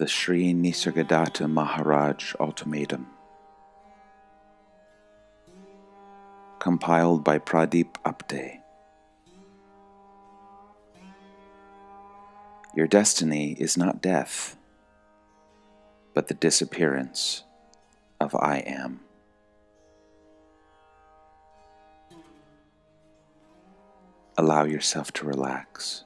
the Sri Nisargadatta Maharaj Ultimatum, compiled by Pradeep Apte. Your destiny is not death, but the disappearance of I Am. Allow yourself to relax,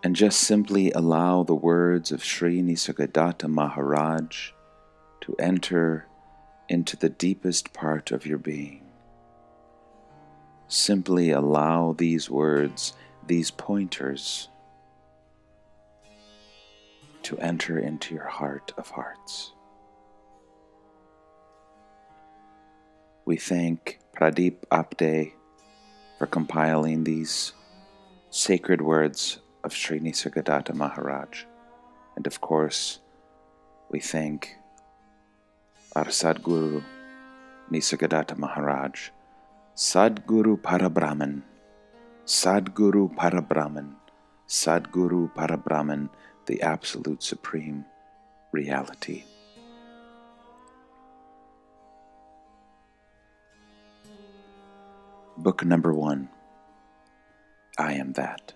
and just simply allow the words of Sri Nisargadatta Maharaj to enter into the deepest part of your being. Simply allow these words, these pointers, to enter into your heart of hearts. We thank Pradeep Apte for compiling these sacred words of Sri Nisargadatta Maharaj. And of course, we thank our Sadguru Nisargadatta Maharaj, Sadguru Parabrahman, Sadguru Parabrahman, Sadguru Parabrahman, the Absolute Supreme Reality. Book number 1, I Am That.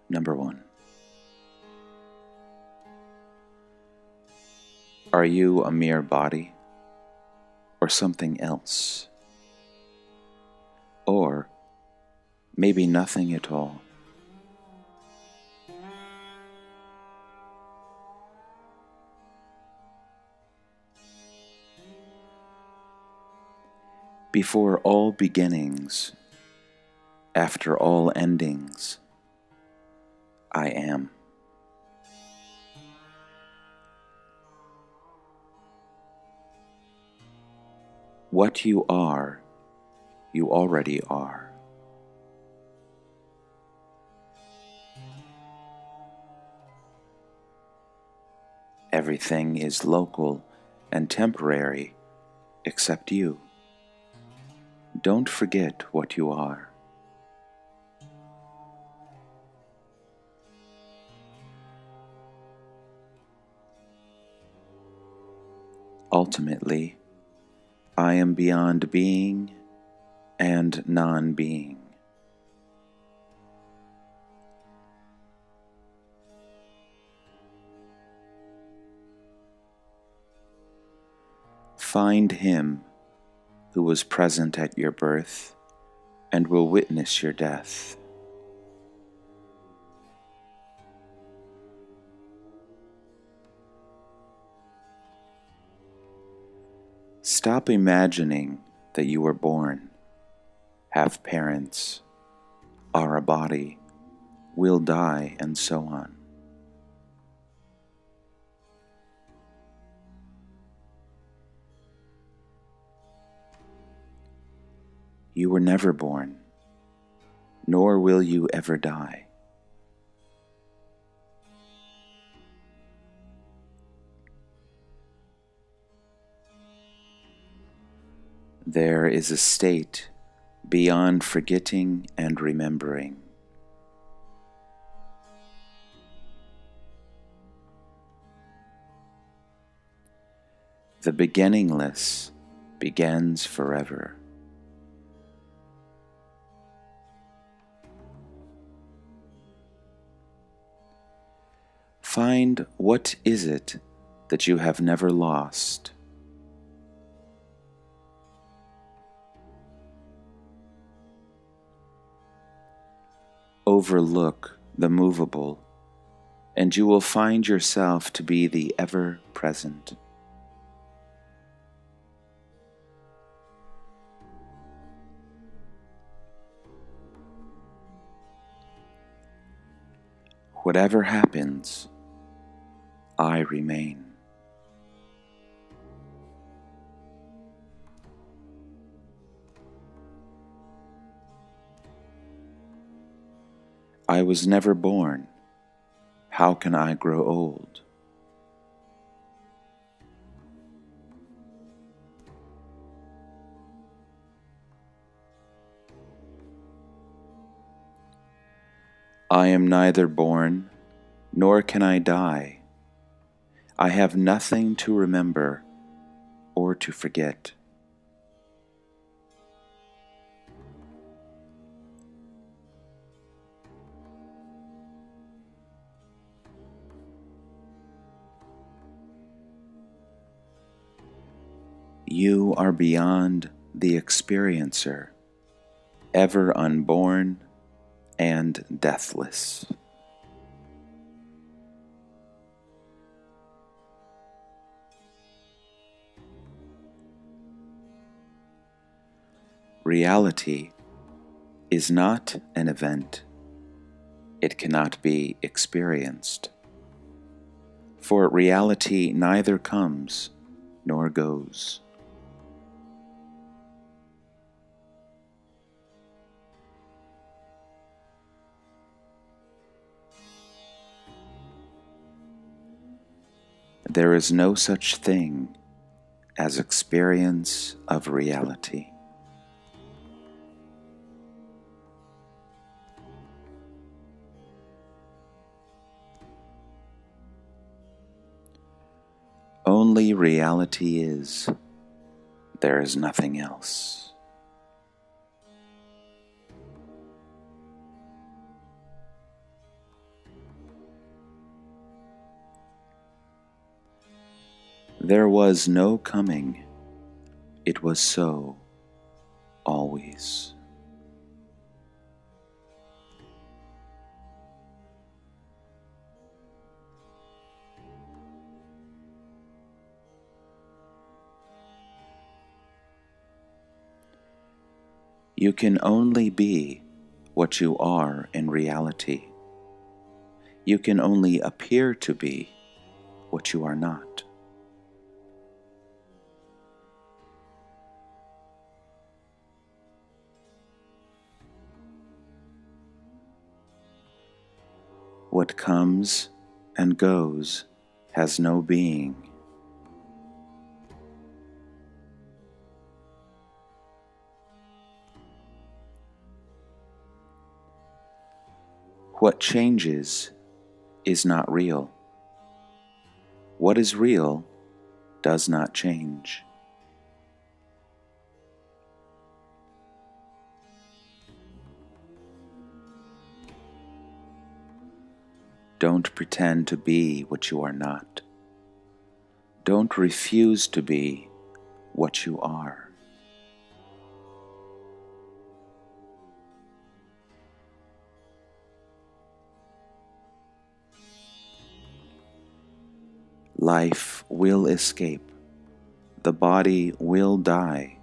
Number 1. Are you a mere body or something else? Or maybe nothing at all? Before all beginnings, after all endings, I am. What you are, you already are. Everything is local and temporary except you. Don't forget what you are. Ultimately, I am beyond being and non-being. Find him who was present at your birth and will witness your death. Stop imagining that you were born, have parents, are a body, will die, and so on. You were never born, nor will you ever die. There is a state beyond forgetting and remembering. The beginningless begins forever. Find what is it that you have never lost. Overlook the movable, and you will find yourself to be the ever-present. Whatever happens, I remain. I was never born. How can I grow old? I I am neither born, nor can I die. I have nothing to remember or to forget. You are beyond the experiencer, ever unborn and deathless. Reality is not an event. It cannot be experienced. For reality neither comes nor goes. There is no such thing as experience of reality. Only reality is. There is nothing else. There was no coming. It was so, always. You can only be what you are in reality. You can only appear to be what you are not. What comes and goes has no being. What changes is not real. What is real does not change. Don't pretend to be what you are not. Don't refuse to be what you are. Life will escape. The body will die,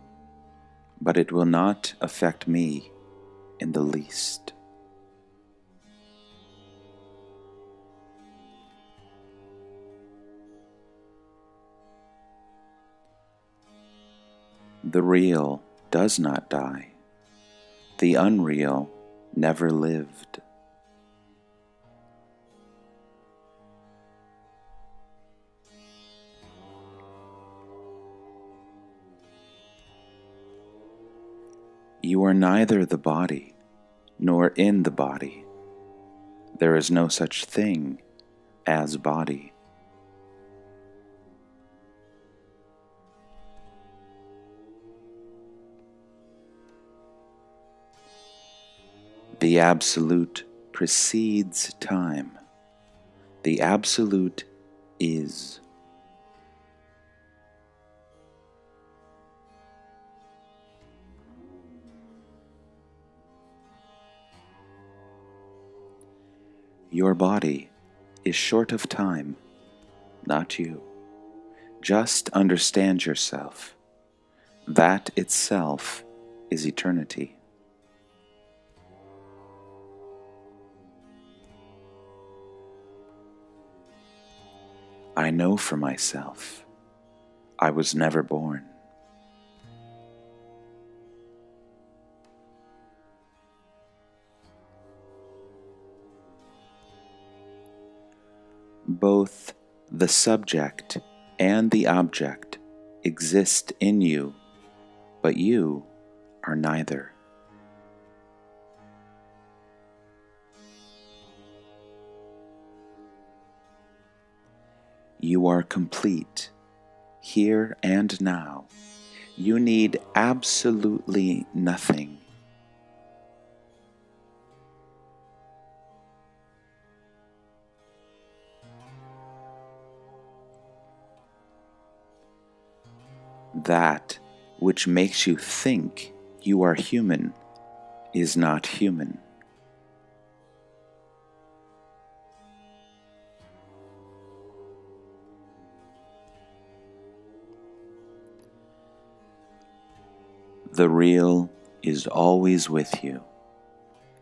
but it will not affect me in the least. The real does not die. The unreal never lived. You are neither the body nor in the body. There is no such thing as body. The Absolute precedes time. The Absolute is. Your body is short of time, not you. Just understand yourself. That itself is eternity. I know for myself, I was never born. Both the subject and the object exist in you, but you are neither. You are complete, here and now. You need absolutely nothing. That which makes you think you are human is not human. The real is always with you.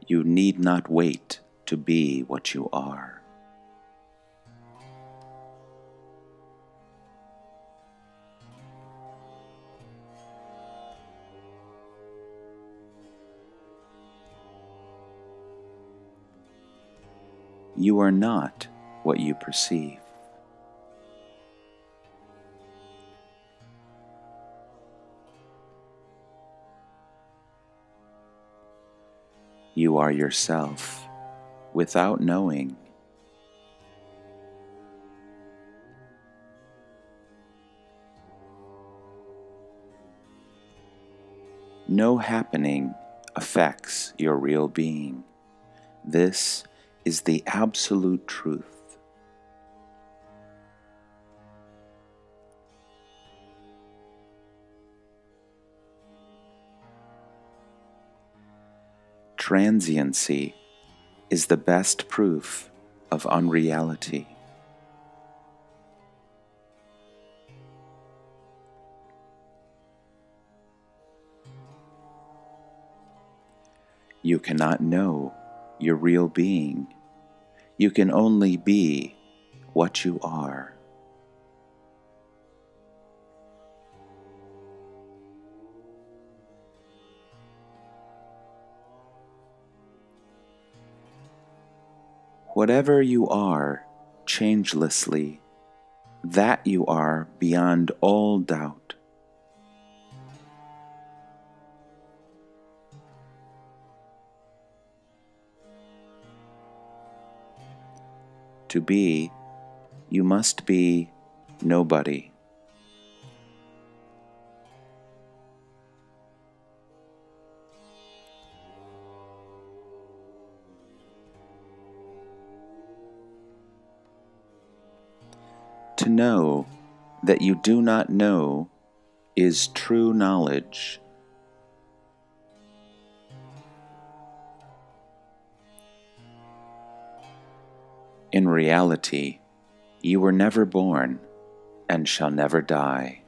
You need not wait to be what you are. You are not what you perceive. You are yourself without knowing. No happening affects your real being. This is the absolute truth. Transiency is the best proof of unreality. You cannot know your real being. You can only be what you are. Whatever you are changelessly, that you are beyond all doubt. To be, you must be nobody. To know that you do not know is true knowledge. In reality, you were never born and shall never die.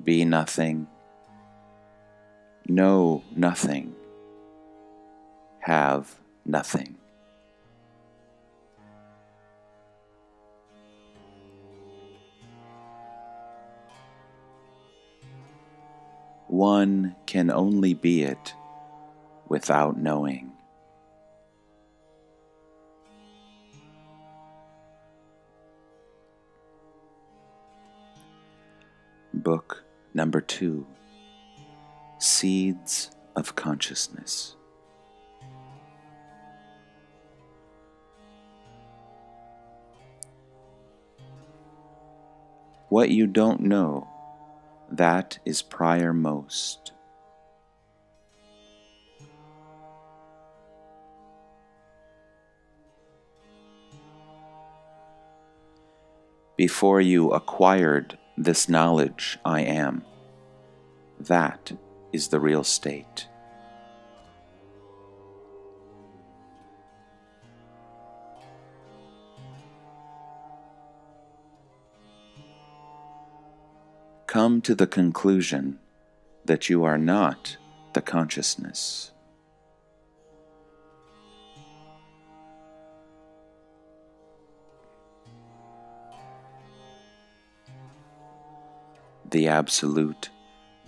Be nothing, know nothing, have nothing. One can only be it without knowing. Book number 2, Seeds of Consciousness. What you don't know, that is prior most. Before you acquired this knowledge, I am. That is the real state. Come to the conclusion that you are not the consciousness. The Absolute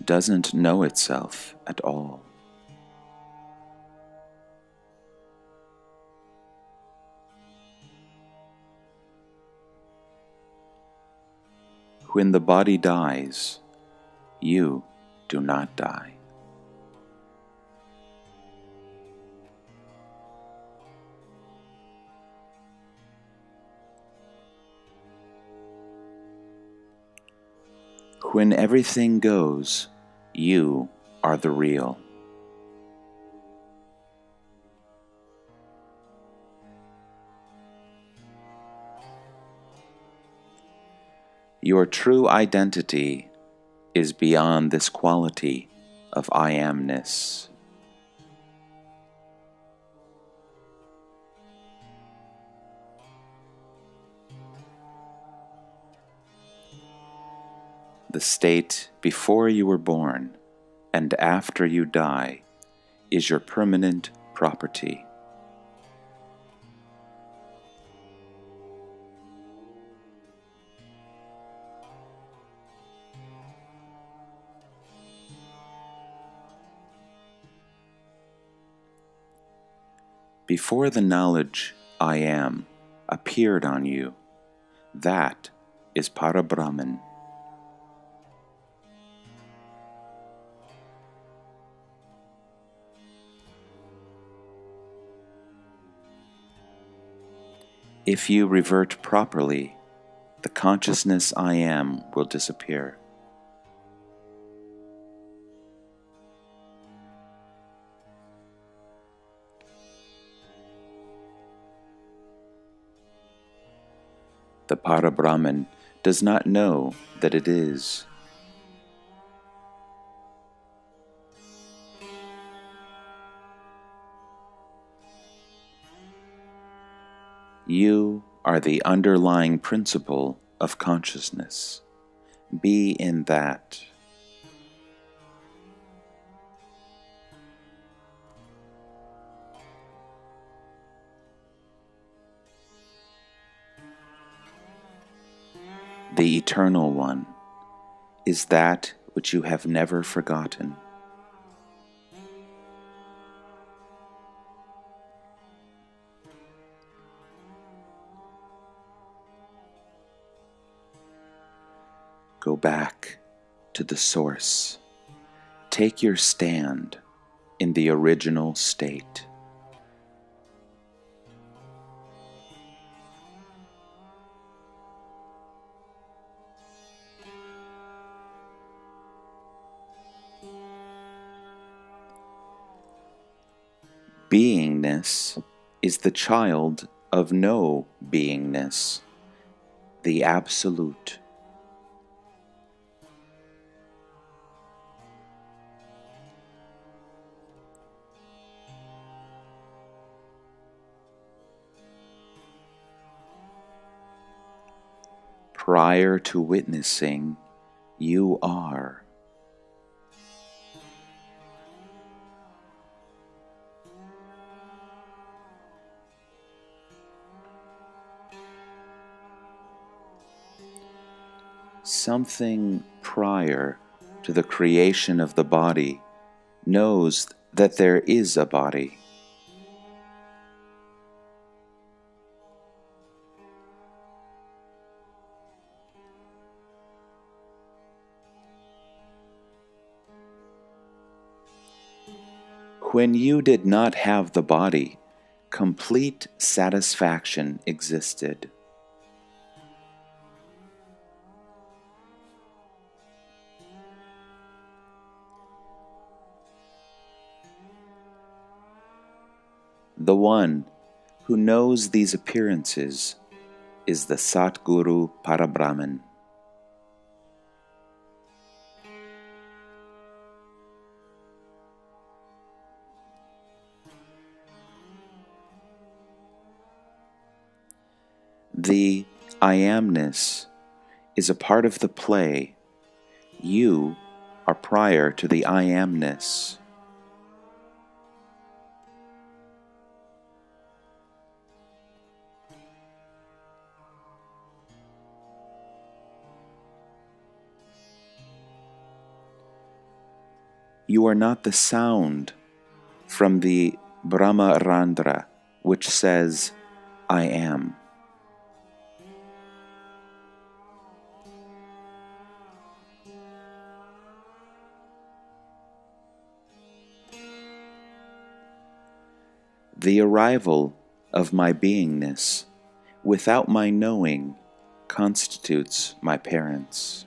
doesn't know itself at all. When the body dies, you do not die. When everything goes, you are the real. Your true identity is beyond this quality of I amness. The state before you were born and after you die is your permanent property. Before the knowledge I am appeared on you, that is Parabrahman. If you revert properly, the consciousness I am will disappear. The Parabrahman does not know that it is. You are the underlying principle of consciousness. Be in that. The Eternal One is that which you have never forgotten. Go back to the source. Take your stand in the original state. Beingness is the child of no beingness, the Absolute. Prior to witnessing, you are. Something prior to the creation of the body knows that there is a body. When you did not have the body, complete satisfaction existed. The one who knows these appearances is the Satguru Parabrahman. The I amness is a part of the play. You are prior to the I amness. You are not the sound from the Brahma Randra, which says, I am. The arrival of my beingness, without my knowing, constitutes my parents.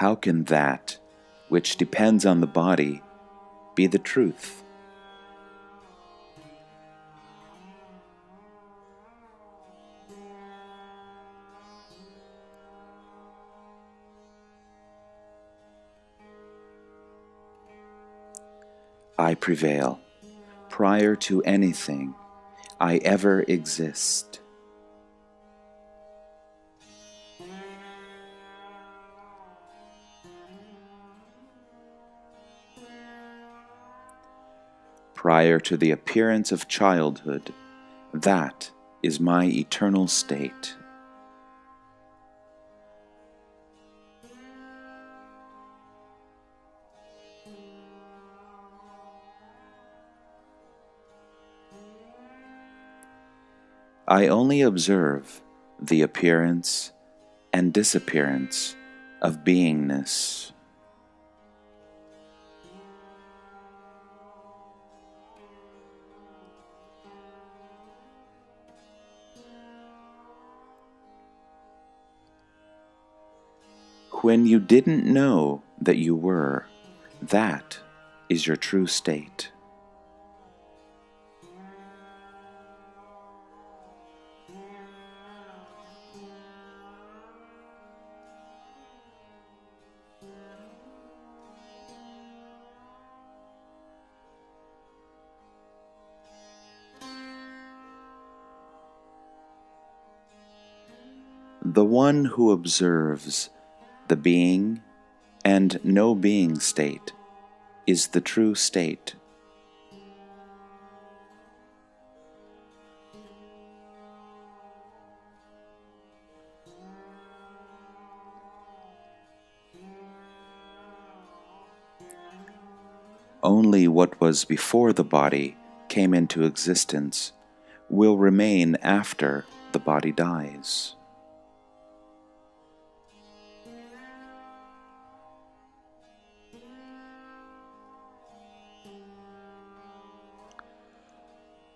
how can that which depends on the body be the truth? I prevail prior to anything I ever exist. Prior to the appearance of childhood, that is my eternal state. I only observe the appearance and disappearance of beingness. When you didn't know that you were, that is your true state. The one who observes the being and no being state is the true state. Only what was before the body came into existence will remain after the body dies.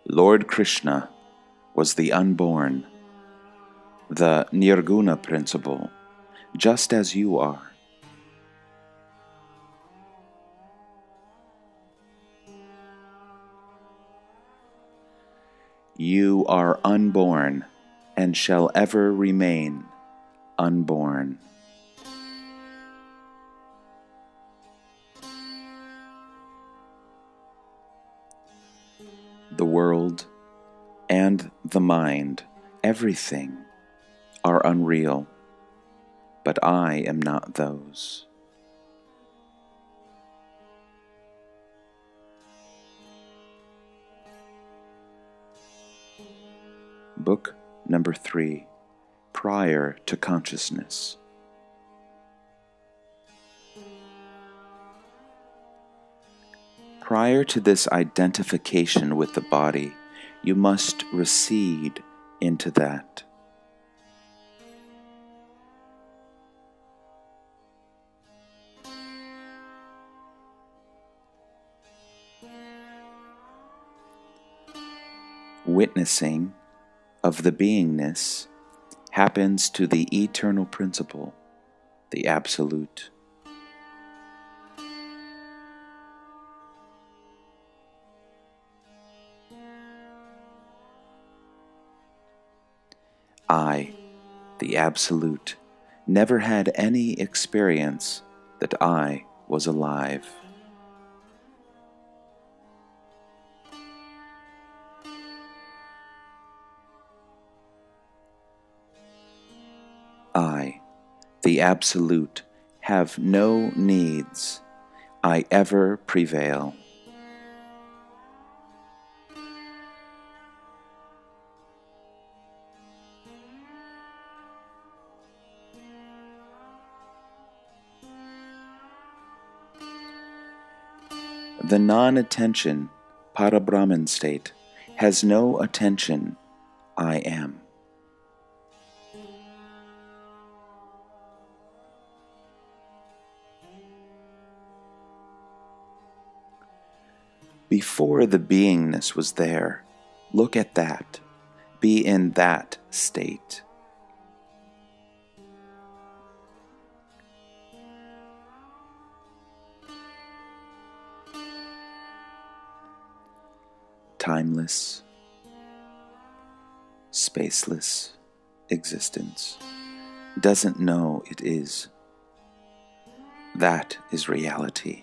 Lord Krishna was the unborn, the Nirguna principle, just as you are. You are unborn and shall ever remain unborn. The world and the mind, everything, are unreal, but I am not those. Book number 3, Prior to Consciousness. Prior to this identification with the body, you must recede into that. Witnessing of the beingness happens to the eternal principle, the Absolute. I, the Absolute, never had any experience that I was alive. I, the Absolute, have no needs. I ever prevail. The non-attention, Parabrahman state, has no attention, I am. Before the beingness was there, look at that, be in that state. timeless, spaceless existence doesn't know it is. That is reality.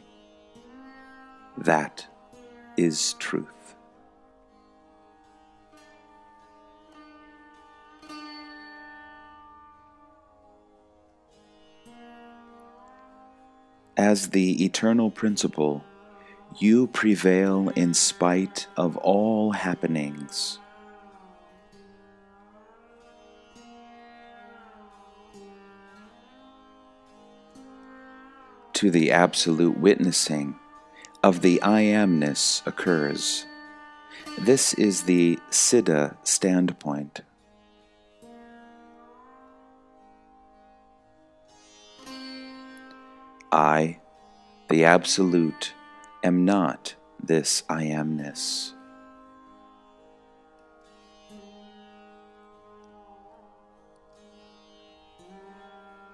That is truth. As the eternal principle, you prevail in spite of all happenings. To the absolute witnessing of the I amness occurs. This is the Siddha standpoint. I, the Absolute, am not this I amness.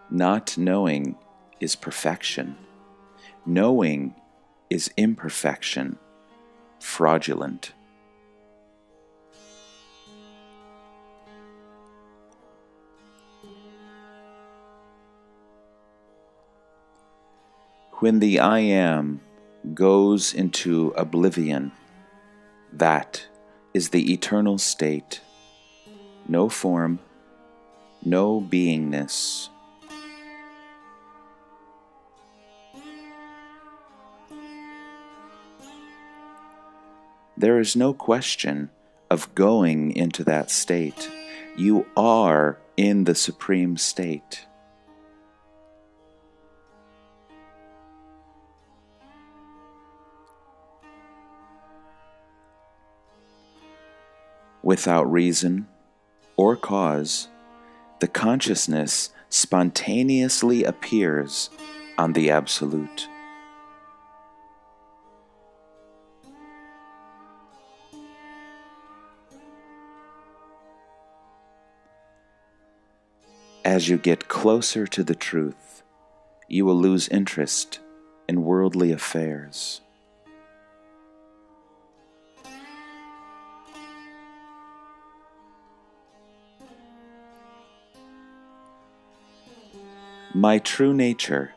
Not knowing is perfection. Knowing is imperfection, fraudulent. When the I am goes into oblivion, that is the eternal state. No form, no beingness. There is no question of going into that state. You are in the supreme state. Without reason or cause, the consciousness spontaneously appears on the Absolute. As you get closer to the truth, you will lose interest in worldly affairs. My true nature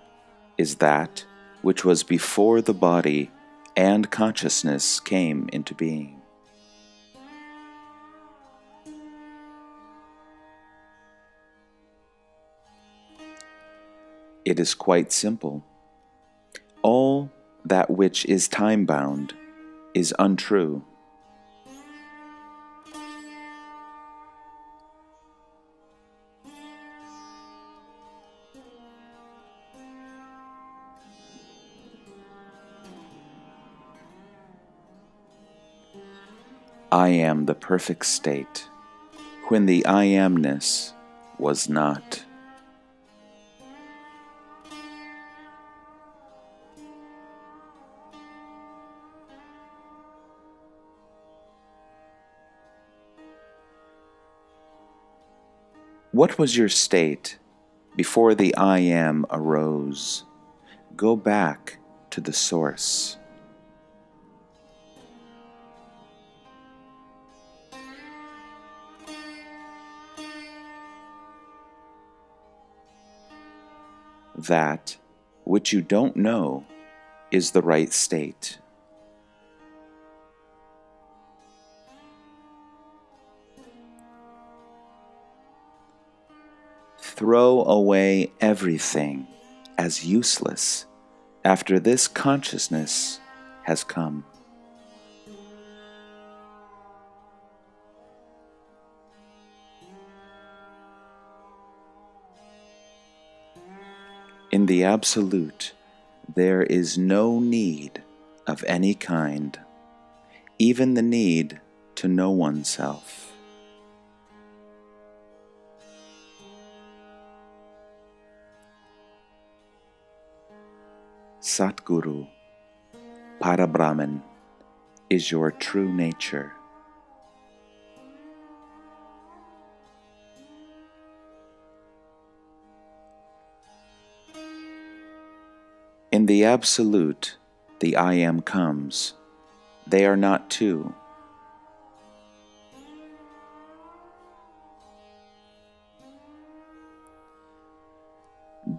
is that which was before the body and consciousness came into being. It is quite simple. All that which is time-bound is untrue. I am the perfect state, when the I amness was not. What was your state before the I am arose? Go back to the source. That which you don't know is the right state. Throw away everything as useless after this consciousness has come. In the Absolute, there is no need of any kind, even the need to know oneself. Satguru, Parabrahman, is your true nature. In the Absolute, the I Am comes. They are not two.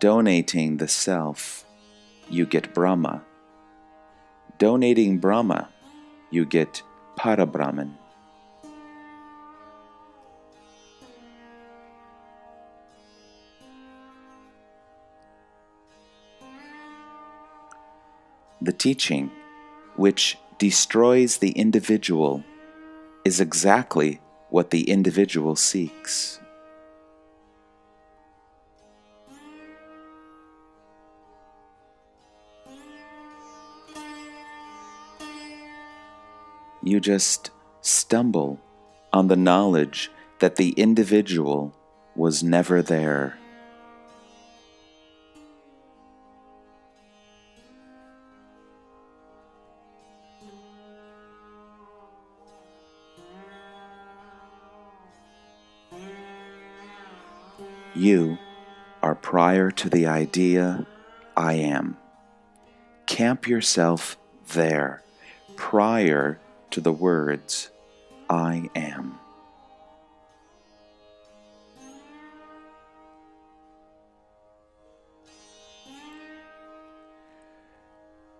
Donating the self, you get Brahma. Donating Brahma, you get Parabrahman. The teaching, which destroys the individual, is exactly what the individual seeks. You just stumble on the knowledge that the individual was never there. You are prior to the idea, I am. Camp yourself there, prior to the words, I am.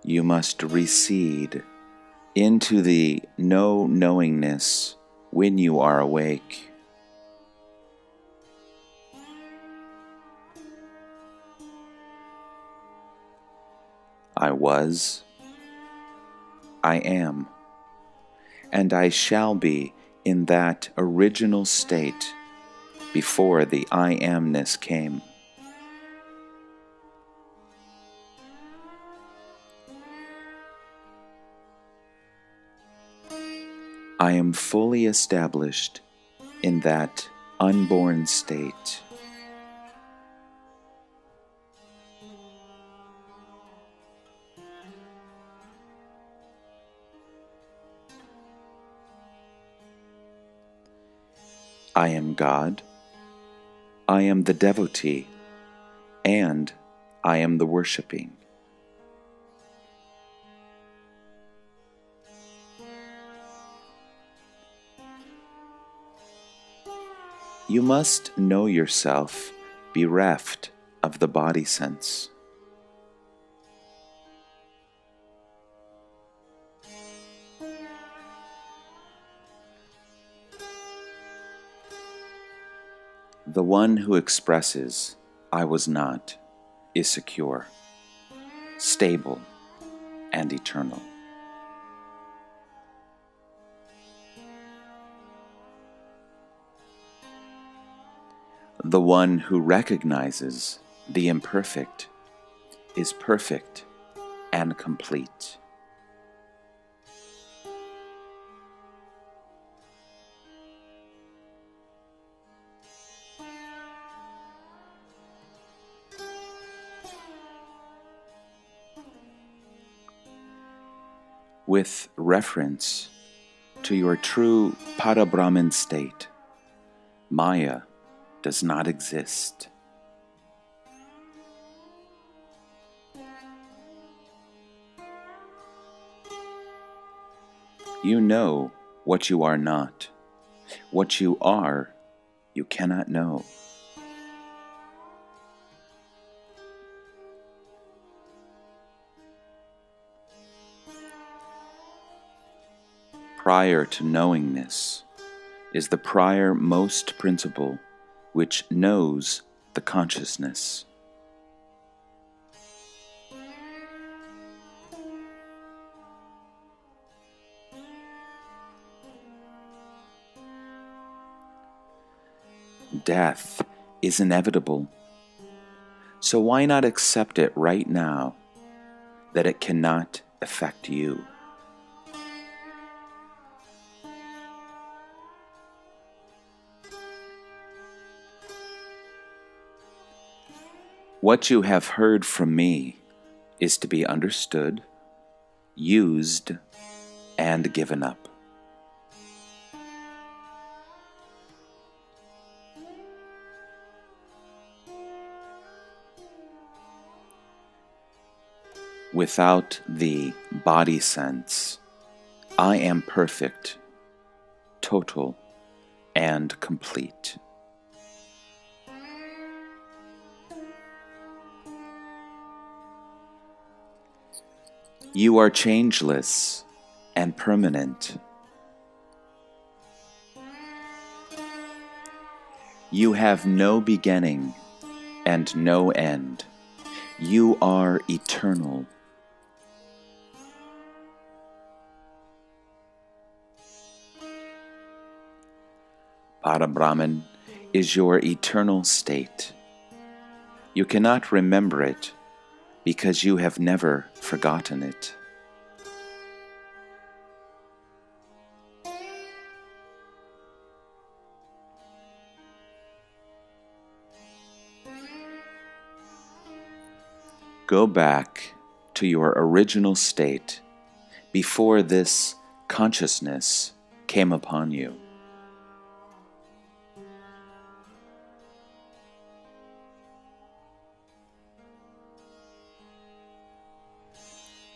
You must recede into the knowingness when you are awake. I was, I am, and I shall be in that original state before the I amness came. I am fully established in that unborn state. I am God, I am the devotee, and I am the worshipping. You must know yourself bereft of the body sense. The one who expresses, I was not, is secure, stable, and eternal. The one who recognizes the imperfect is perfect and complete. With reference to your true Parabrahman state, Maya does not exist. You know what you are not. What you are, you cannot know. Prior to knowingness is the prior most principle which knows the consciousness. Death is inevitable, so why not accept it right now that it cannot affect you? What you have heard from me is to be understood, used, and given up. Without the body sense, I am perfect, total, and complete. You are changeless and permanent. You have no beginning and no end. You are eternal. Parabrahman is your eternal state. You cannot remember it because you have never forgotten it. Go back to your original state before this consciousness came upon you.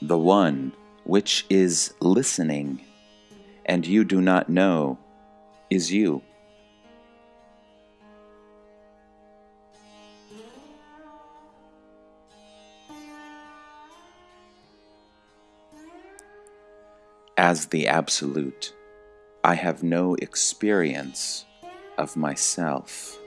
The one which is listening and you do not know is you. As the Absolute, I have no experience of myself.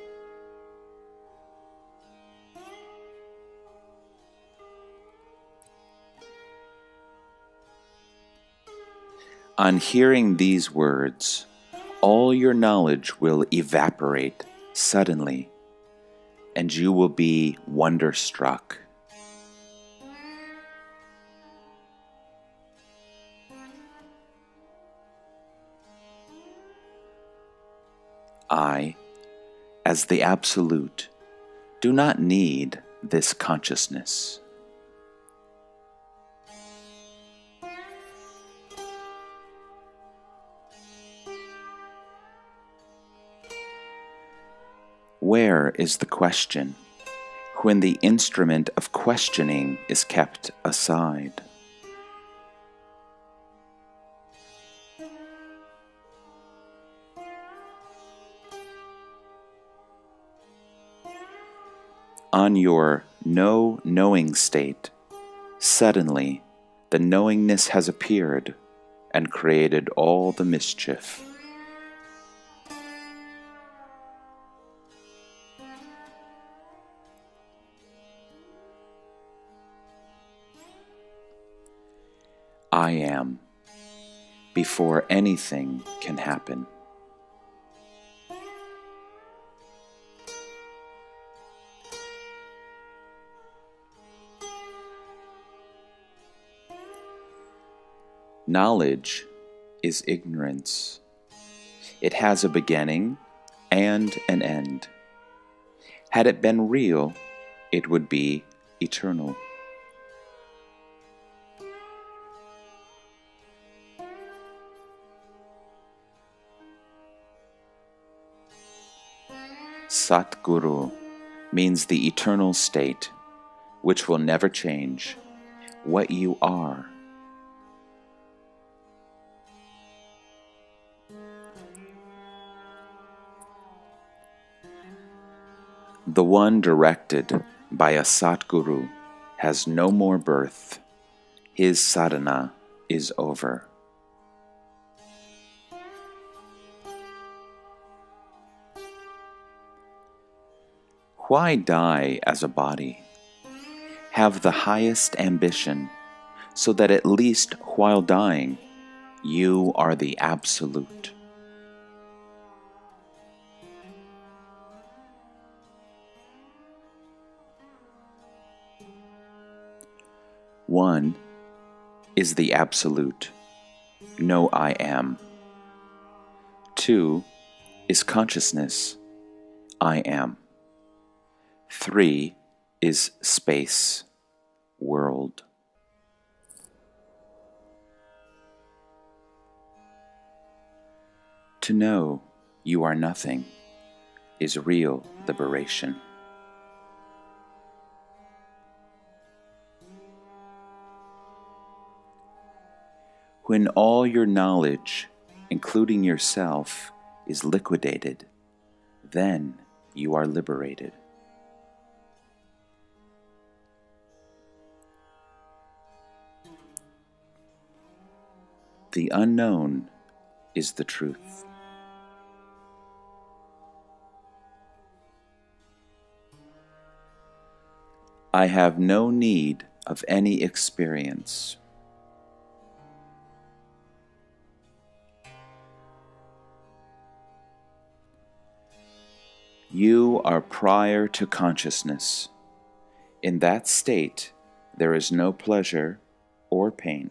On hearing these words, all your knowledge will evaporate suddenly, and you will be wonderstruck. I, as the Absolute, do not need this consciousness. Where is the question when the instrument of questioning is kept aside? On your no-knowing state, suddenly the knowingness has appeared and created all the mischief. I am, before anything can happen. Knowledge is ignorance. It has a beginning and an end. Had it been real, it would be eternal. Satguru means the eternal state, which will never change, what you are. The one directed by a Satguru has no more birth. His sadhana is over. Why die as a body? Have the highest ambition, so that at least while dying, you are the Absolute. One is the Absolute, no I am. Two is consciousness, I am. Three is space, world. To know you are nothing is real liberation. When all your knowledge, including yourself, is liquidated, then you are liberated. The unknown is the truth. I have no need of any experience. You are prior to consciousness. In that state, there is no pleasure or pain.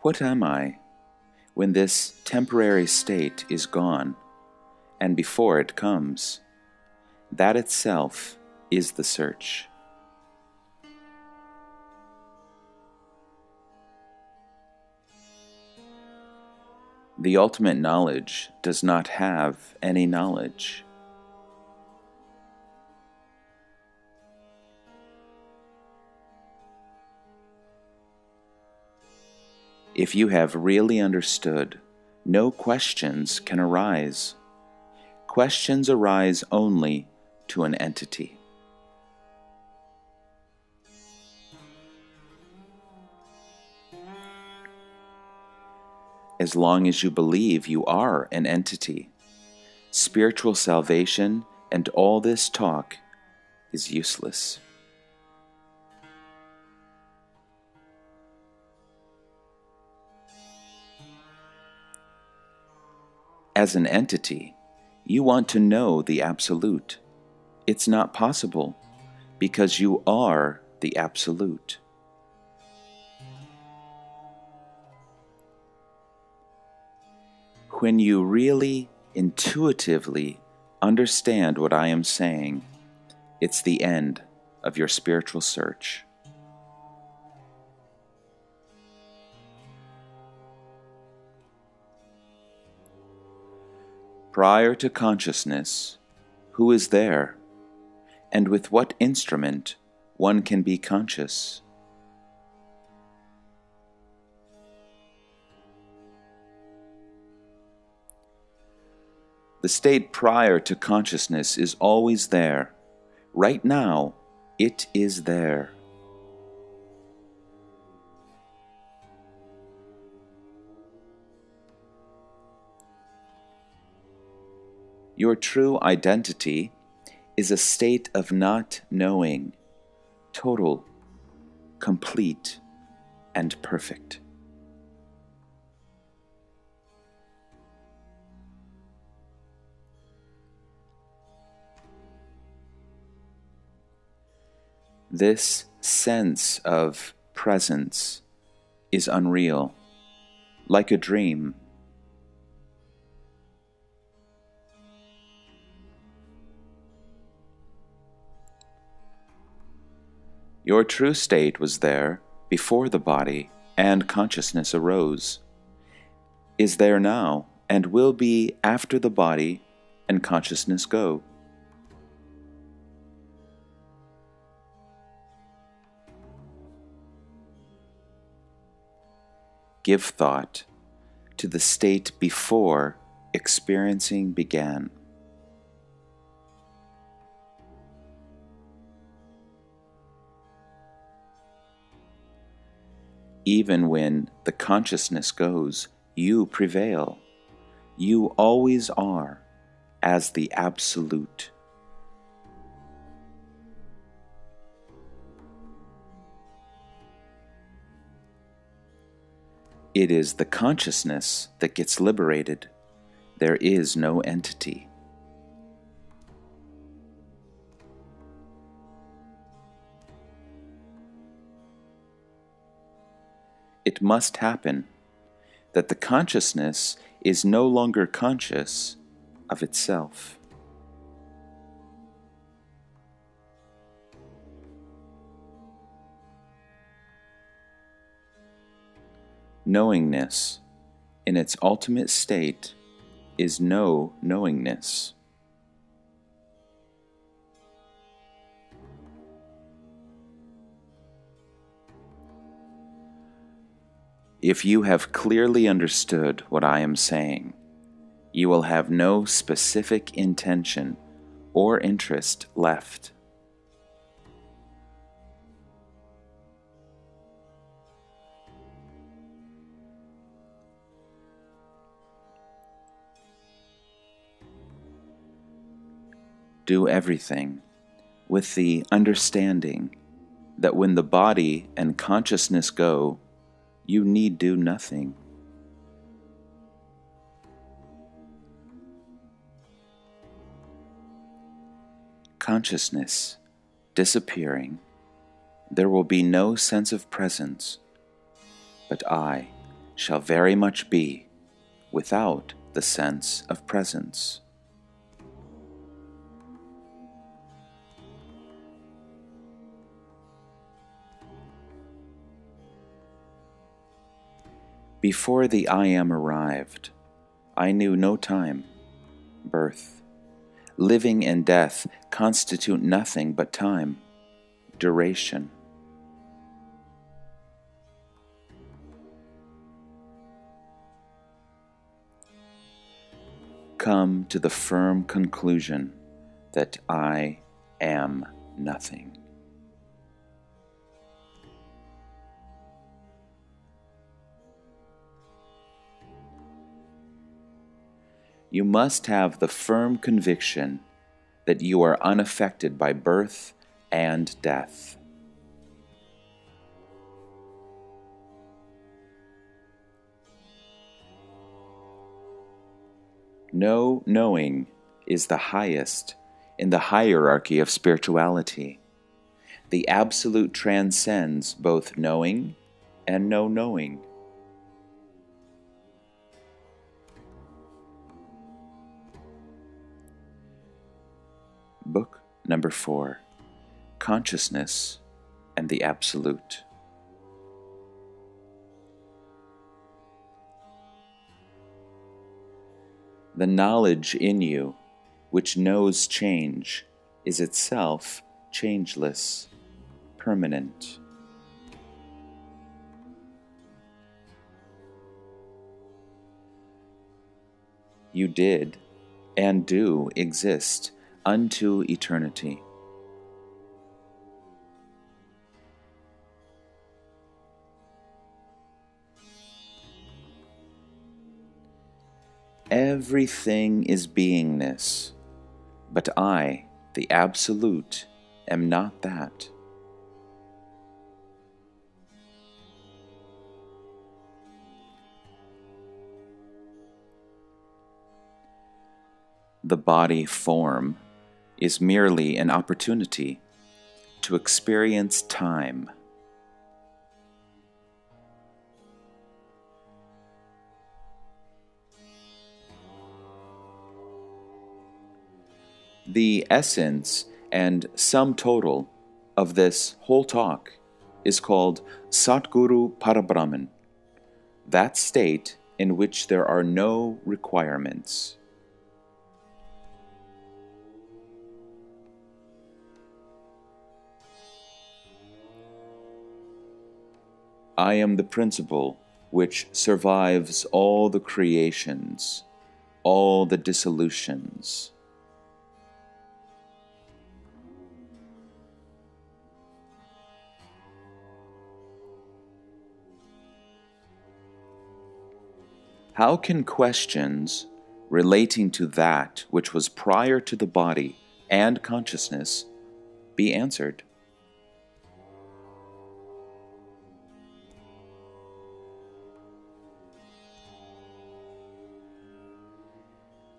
What am I when this temporary state is gone and before it comes? That itself is the search. The ultimate knowledge does not have any knowledge. If you have really understood, no questions can arise. Questions arise only to an entity. As long as you believe you are an entity, spiritual salvation and all this talk is useless. As an entity, you want to know the Absolute. It's not possible because you are the Absolute. When you really, intuitively understand what I am saying, it's the end of your spiritual search. Prior to consciousness, who is there, and with what instrument one can be conscious? The state prior to consciousness is always there. Right now, it is there. Your true identity is a state of not knowing, total, complete, and perfect. This sense of presence is unreal, like a dream. Your true state was there before the body and consciousness arose, is there now, and will be after the body and consciousness go. Give thought to the state before experiencing began. Even when the consciousness goes, you prevail. You always are as the Absolute. It is the consciousness that gets liberated. There is no entity. It must happen that the consciousness is no longer conscious of itself. Knowingness, in its ultimate state, is no knowingness. If you have clearly understood what I am saying, you will have no specific intention or interest left. Do everything with the understanding that when the body and consciousness go, you need do nothing. Consciousness disappearing, there will be no sense of presence, but I shall very much be without the sense of presence. Before the I Am arrived, I knew no time, birth. Living and death constitute nothing but time, duration. Come to the firm conclusion that I am nothing. You must have the firm conviction that you are unaffected by birth and death. No knowing is the highest in the hierarchy of spirituality. The Absolute transcends both knowing and no knowing. Book number 4, Consciousness and the Absolute. The knowledge in you, which knows change, is itself changeless, permanent. You did and do exist unto eternity. Everything is beingness, but I, the Absolute, am not that. The body form is merely an opportunity to experience time. The essence and sum total of this whole talk is called Satguru Parabrahman, that state in which there are no requirements. I am the principle which survives all the creations, all the dissolutions. How can questions relating to that which was prior to the body and consciousness be answered?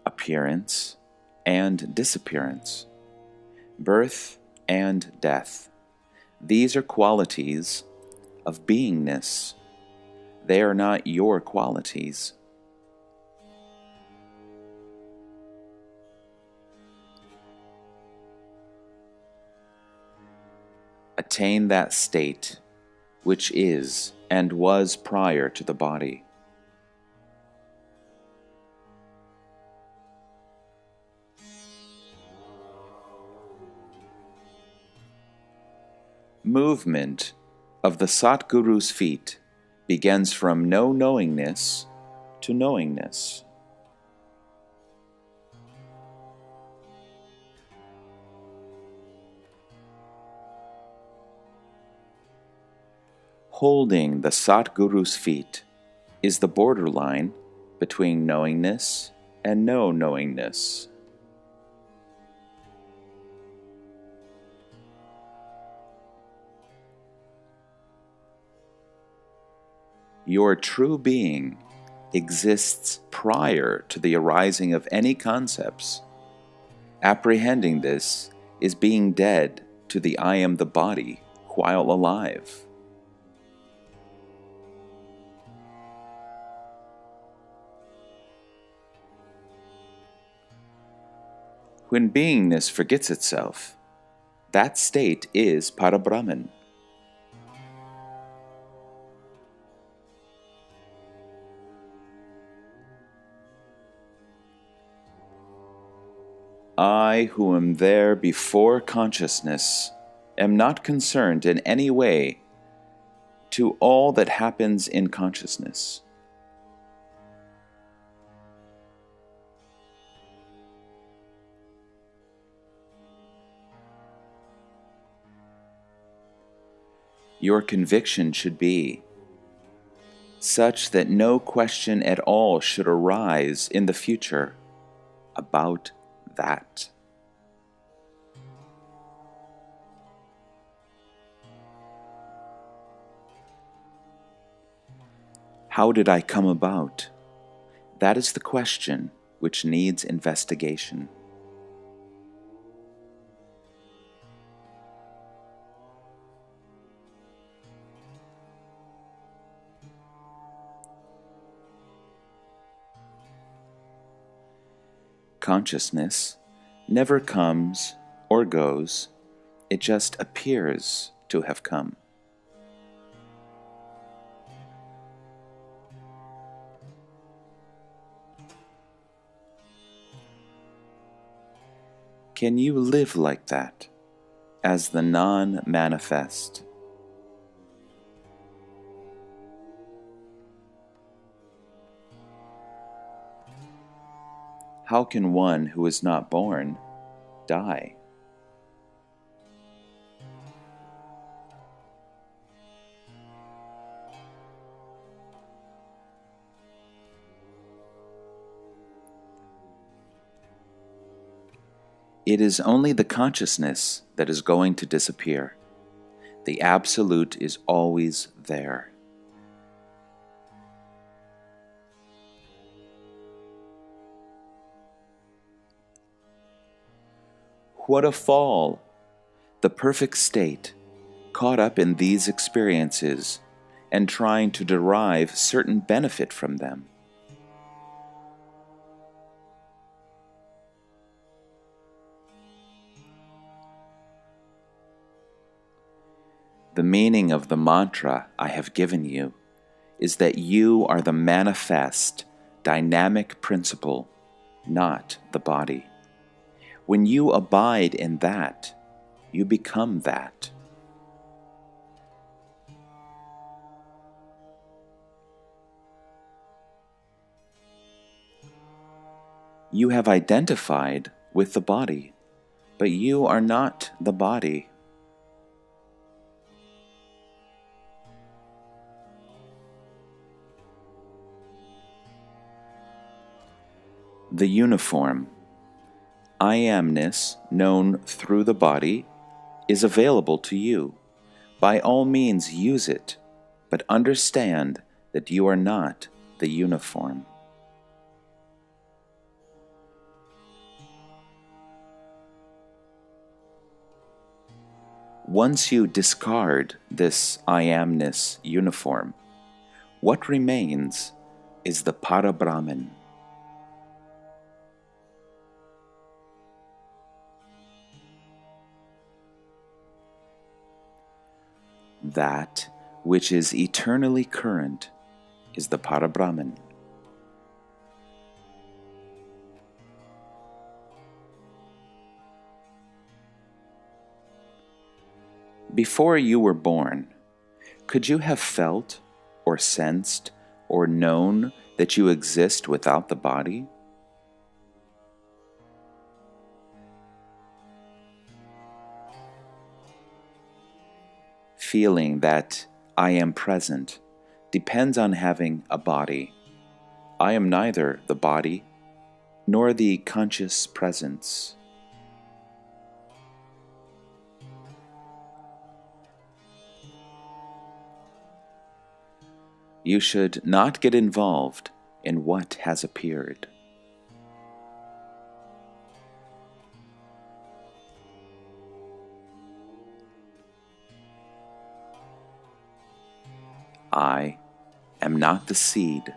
Appearance and disappearance, birth and death. These are qualities of beingness. They are not your qualities. Attain that state which is and was prior to the body. Movement of the Satguru's feet begins from no knowingness to knowingness. Holding the Satguru's feet is the borderline between knowingness and no-knowingness. Your true being exists prior to the arising of any concepts. Apprehending this is being dead to the I am the body while alive. When beingness forgets itself, that state is Parabrahman. I, who am there before consciousness, am not concerned in any way to all that happens in consciousness. Your conviction should be such that no question at all should arise in the future about that. How did I come about? That is the question which needs investigation. Consciousness never comes or goes, it just appears to have come. Can you live like that, as the non-manifest? How can one who is not born die? It is only the consciousness that is going to disappear. The Absolute is always there. What a fall! The perfect state, caught up in these experiences and trying to derive certain benefit from them. The meaning of the mantra I have given you is that you are the manifest, dynamic principle, not the body. When you abide in that, you become that. You have identified with the body, but you are not the body. The uniform, I amness known through the body, is available to you. By all means use it, but understand that you are not the uniform. Once you discard this I amness uniform, what remains is the Parabrahman. That which is eternally current is the Parabrahman. Before you were born, could you have felt or sensed or known that you exist without the body? Feeling that I am present depends on having a body. I am neither the body nor the conscious presence. You should not get involved in what has appeared. I am not the seed.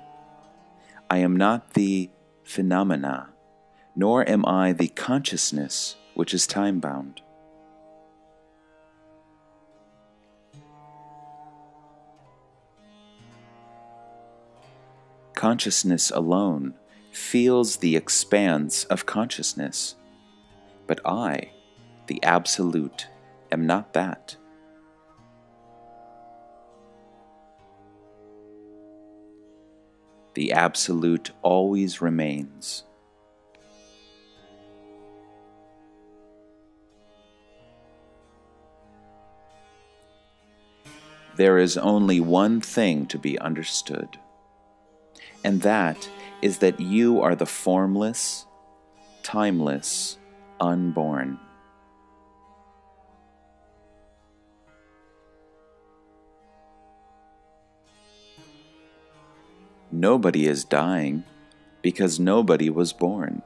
I am not the phenomena, nor am I the consciousness which is time-bound. Consciousness alone feels the expanse of consciousness, but I, the Absolute, am not that. The Absolute always remains. There is only one thing to be understood, and that is that you are the formless, timeless, unborn. Nobody is dying because nobody was born.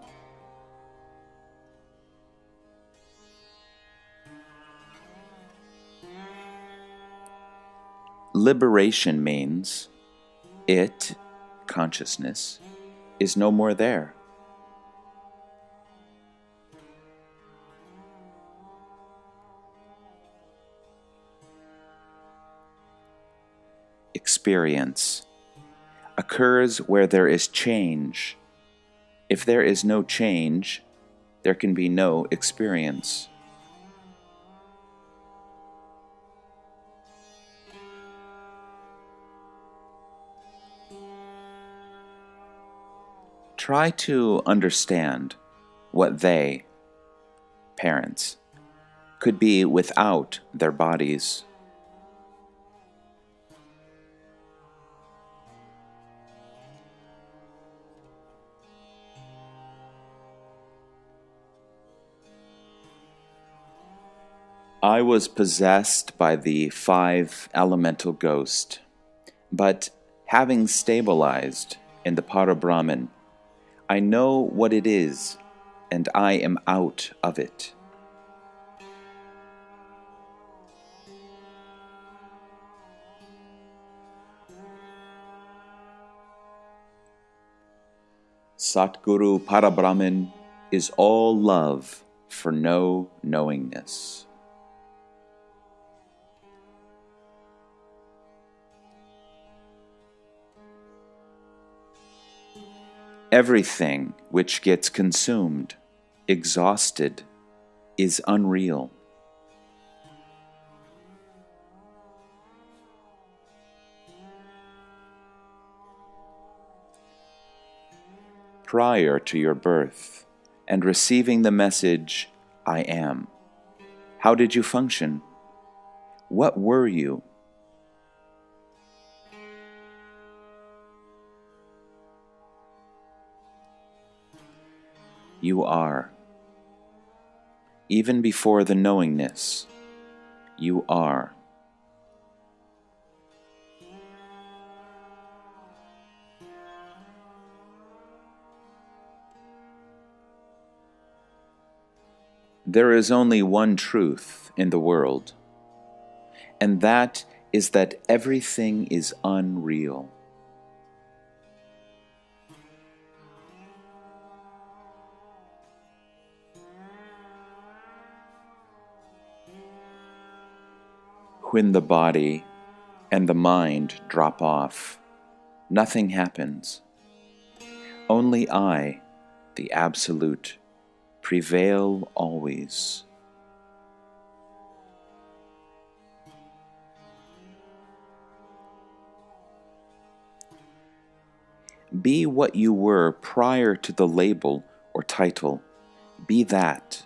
Liberation means it, consciousness, is no more there. Experience occurs where there is change. If there is no change, there can be no experience. Try to understand what they, parents, could be without their bodies. I was possessed by the 5 elemental ghost, but having stabilized in the Parabrahman, I know what it is, and I am out of it. Satguru Parabrahman is all love for no knowingness. Everything which gets consumed, exhausted, is unreal. Prior to your birth and receiving the message, I am, how did you function? What were you? You are. Even before the knowingness, you are. There is only one truth in the world, and that is that everything is unreal. When the body and the mind drop off, nothing happens. Only I, the Absolute, prevail always. Be what you were prior to the label or title. Be that.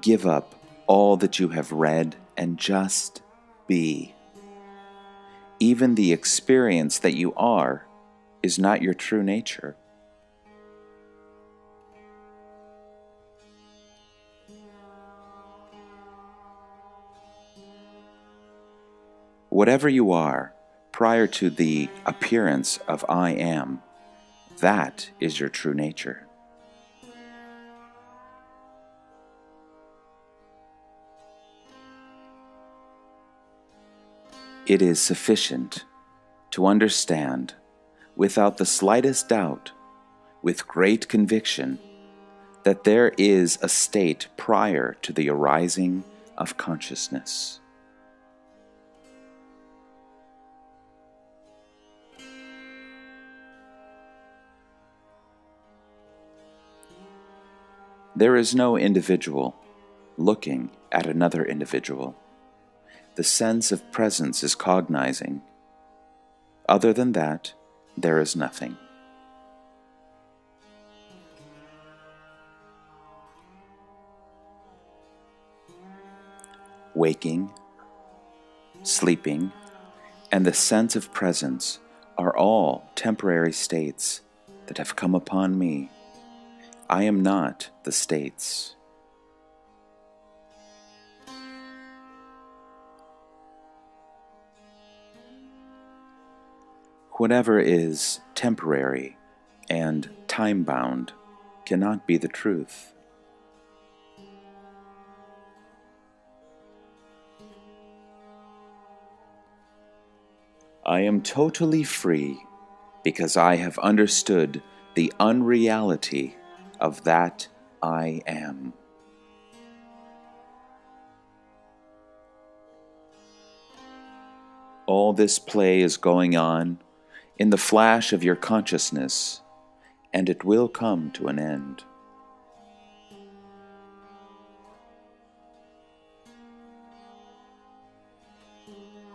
Give up all that you have read and just be. Even the experience that you are is not your true nature. Whatever you are prior to the appearance of I am, that is your true nature. It is sufficient to understand, without the slightest doubt, with great conviction, that there is a state prior to the arising of consciousness. There is no individual looking at another individual. The sense of presence is cognizing. Other than that, there is nothing. Waking, sleeping, and the sense of presence are all temporary states that have come upon me. I am not the states. Whatever is temporary and time-bound cannot be the truth. I am totally free because I have understood the unreality of that I am. All this play is going on in the flash of your consciousness, and it will come to an end.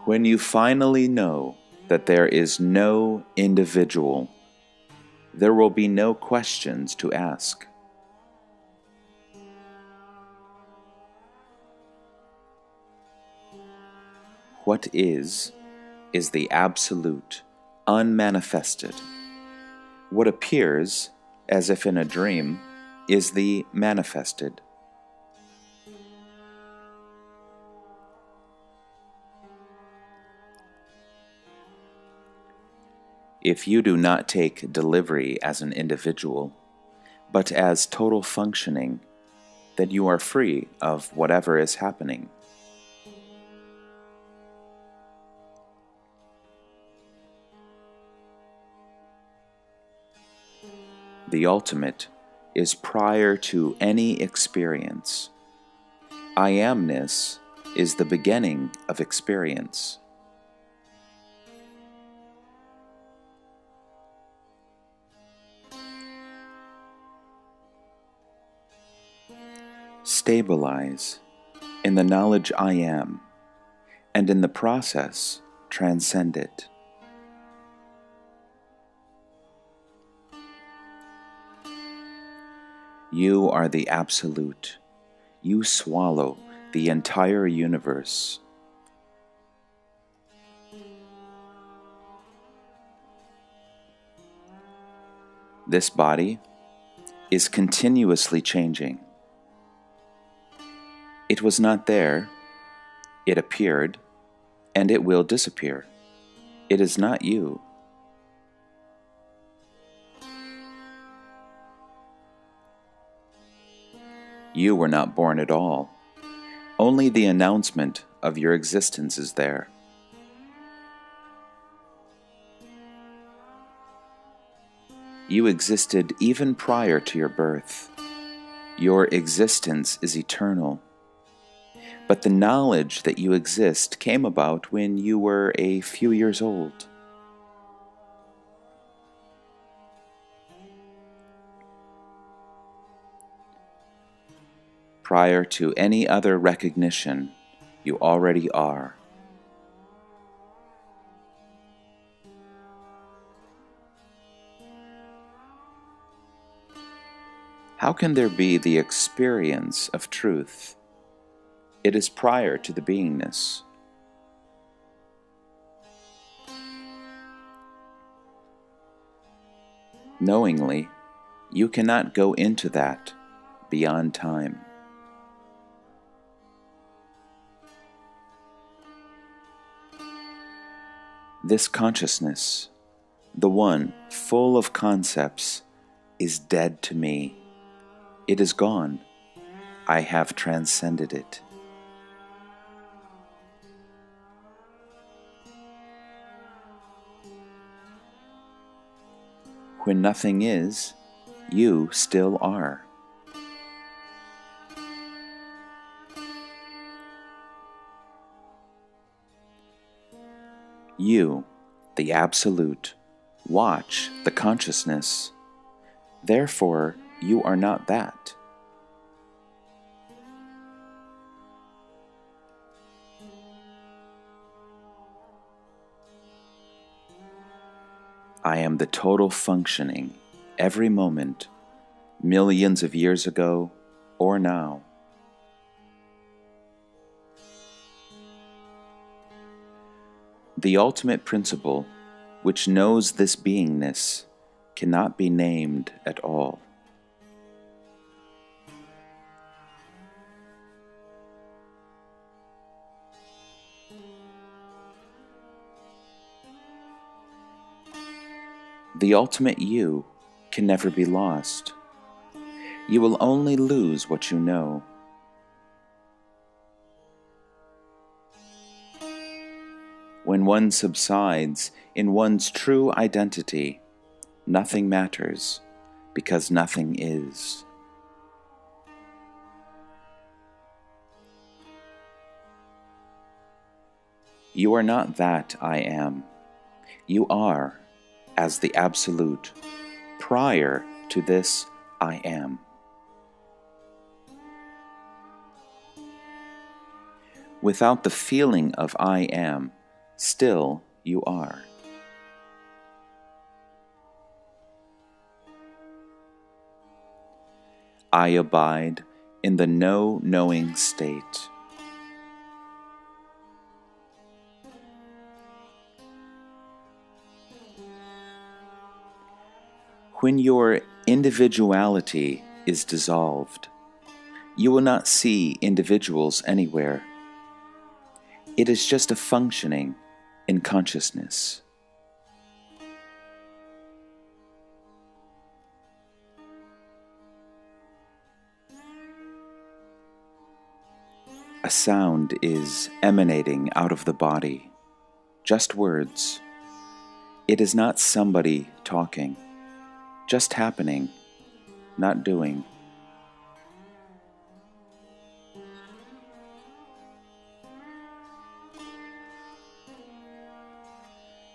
When you finally know that there is no individual, there will be no questions to ask. What is the absolute, unmanifested. What appears, as if in a dream, is the manifested. If you do not take delivery as an individual, but as total functioning, then you are free of whatever is happening. The ultimate is prior to any experience. I amness is the beginning of experience. Stabilize in the knowledge I am, and in the process transcend it. You are the Absolute. You swallow the entire universe. This body is continuously changing. It was not there, it appeared, and it will disappear. It is not you. You were not born at all. Only the announcement of your existence is there. You existed even prior to your birth. Your existence is eternal. But the knowledge that you exist came about when you were a few years old. Prior to any other recognition, you already are. How can there be the experience of truth? It is prior to the beingness. Knowingly, you cannot go into that beyond time. This consciousness, the one full of concepts, is dead to me. It is gone. I have transcended it. When nothing is, you still are. You, the Absolute, watch the consciousness. Therefore, you are not that. I am the total functioning, every moment, millions of years ago or now. The ultimate principle, which knows this beingness, cannot be named at all. The ultimate you can never be lost. You will only lose what you know. When one subsides in one's true identity, nothing matters, because nothing is. You are not that I am. You are, as the Absolute, prior to this I am. Without the feeling of I am, still you are. I abide in the no-knowing state. When your individuality is dissolved, you will not see individuals anywhere. It is just a functioning in consciousness. A sound is emanating out of the body, just words. It is not somebody talking, just happening, not doing.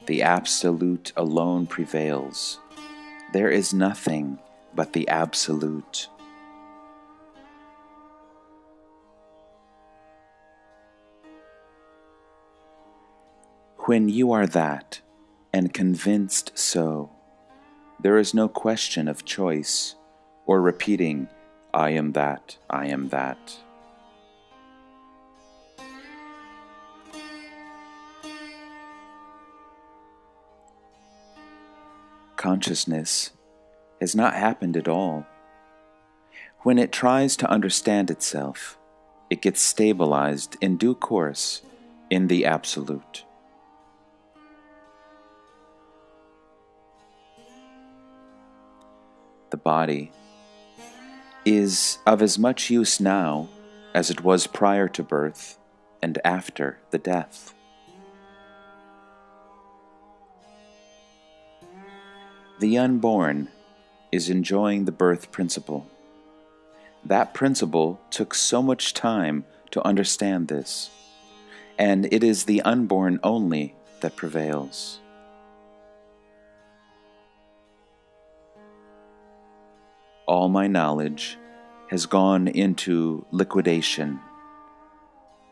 The Absolute alone prevails. There is nothing but the Absolute. When you are that, and convinced so, there is no question of choice or repeating, I am that, I am that. Consciousness has not happened at all. When it tries to understand itself, it gets stabilized in due course in the Absolute. The body is of as much use now as it was prior to birth and after the death. The unborn is enjoying the birth principle. That principle took so much time to understand this, and it is the unborn only that prevails. All my knowledge has gone into liquidation.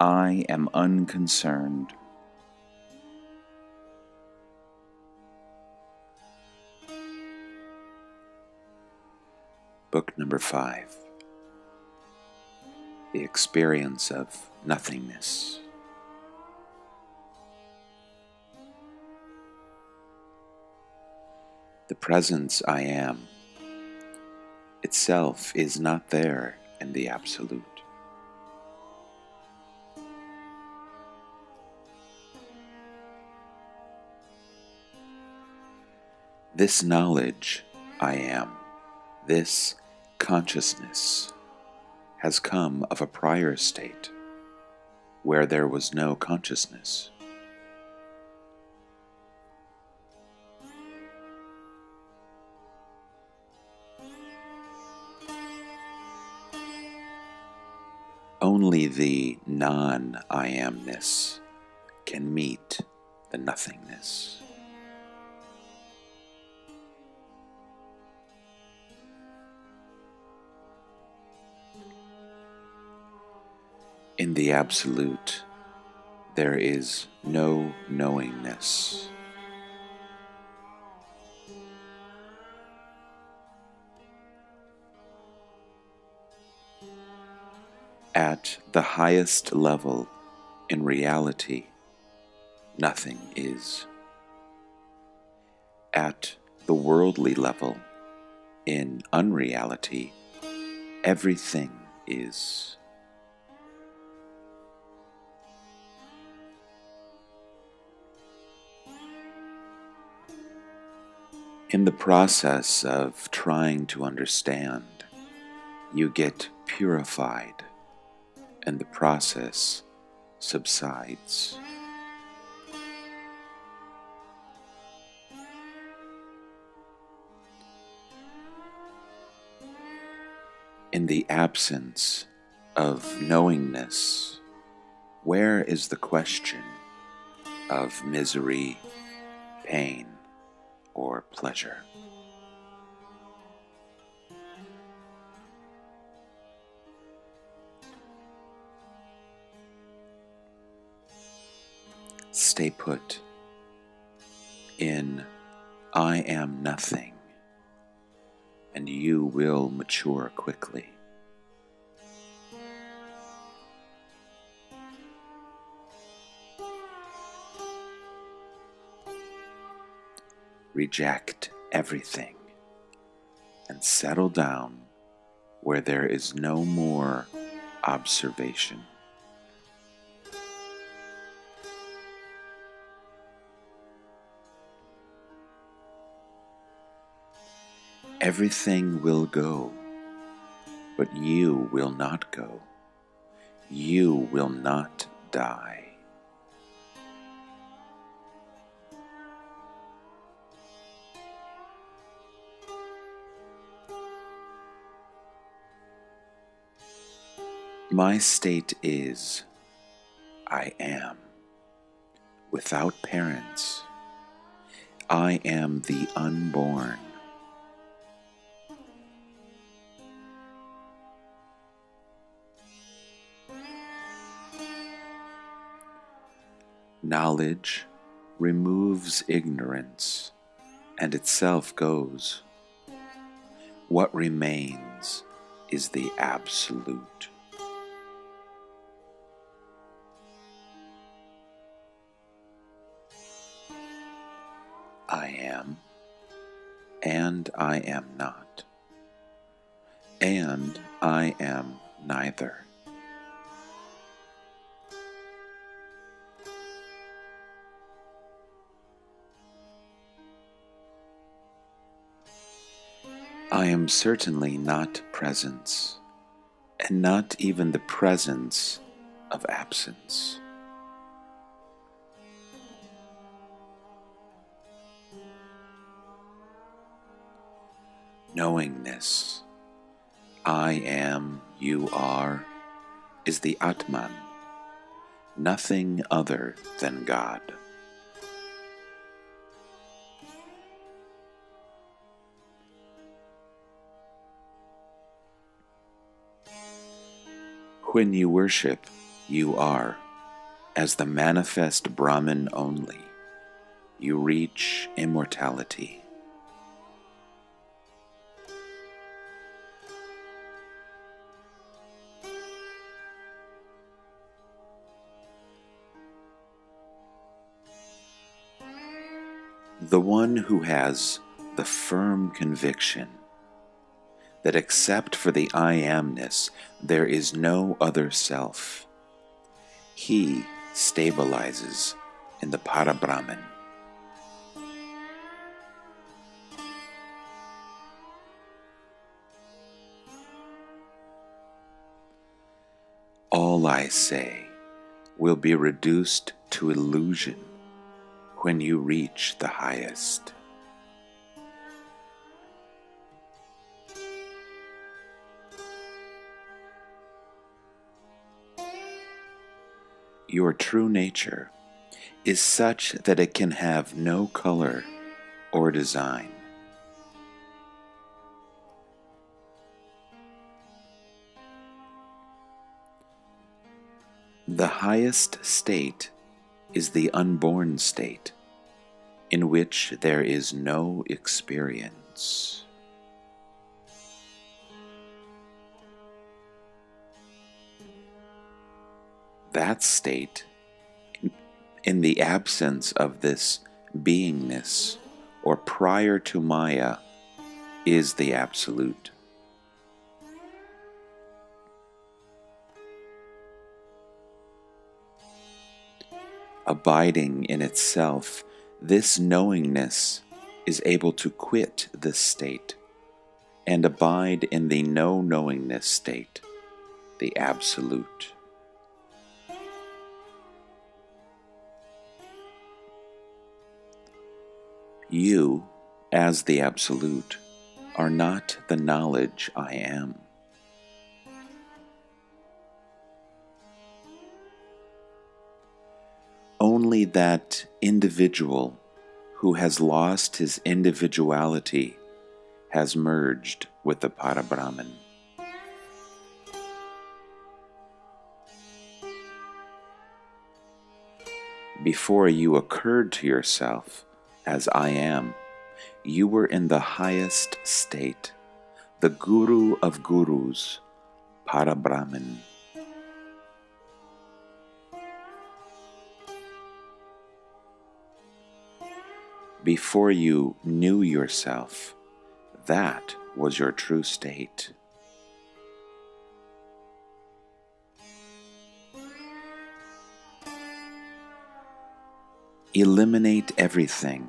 I am unconcerned. Book number 5. The experience of nothingness. The presence I am itself is not there in the Absolute. This knowledge I am, this consciousness, has come of a prior state where there was no consciousness. Only the non-I amness can meet the nothingness. In the Absolute, there is no knowingness. At the highest level, in reality, nothing is. At the worldly level, in unreality, everything is. In the process of trying to understand, you get purified, and the process subsides. In the absence of knowingness, where is the question of misery, pain, or pleasure? Stay put in I am nothing, and you will mature quickly. Reject everything and settle down where there is no more observation. Everything will go, but you will not go. You will not die. My state is, I am, without parents. I am the unborn. Knowledge removes ignorance and itself goes. What remains is the Absolute. I am, and I am not, and I am neither. I am certainly not presence, and not even the presence of absence. Knowingness, I am, you are, is the Atman, nothing other than God. When you worship, you are, as the manifest Brahman only, you reach immortality. The one who has the firm conviction that except for the I amness there is no other self, he stabilizes in the Parabrahman. All I say will be reduced to illusion when you reach the highest. Your true nature is such that it can have no color or design. The highest state is the unborn state, in which there is no experience. That state, in the absence of this beingness, or prior to Maya, is the Absolute. Abiding in itself, this knowingness is able to quit this state and abide in the no-knowingness state, the Absolute. You, as the Absolute, are not the knowledge I am. Only that individual who has lost his individuality has merged with the Parabrahman. Before you occurred to yourself as I am, you were in the highest state, the Guru of Gurus, Parabrahman. Before you knew yourself, that was your true state. Eliminate everything.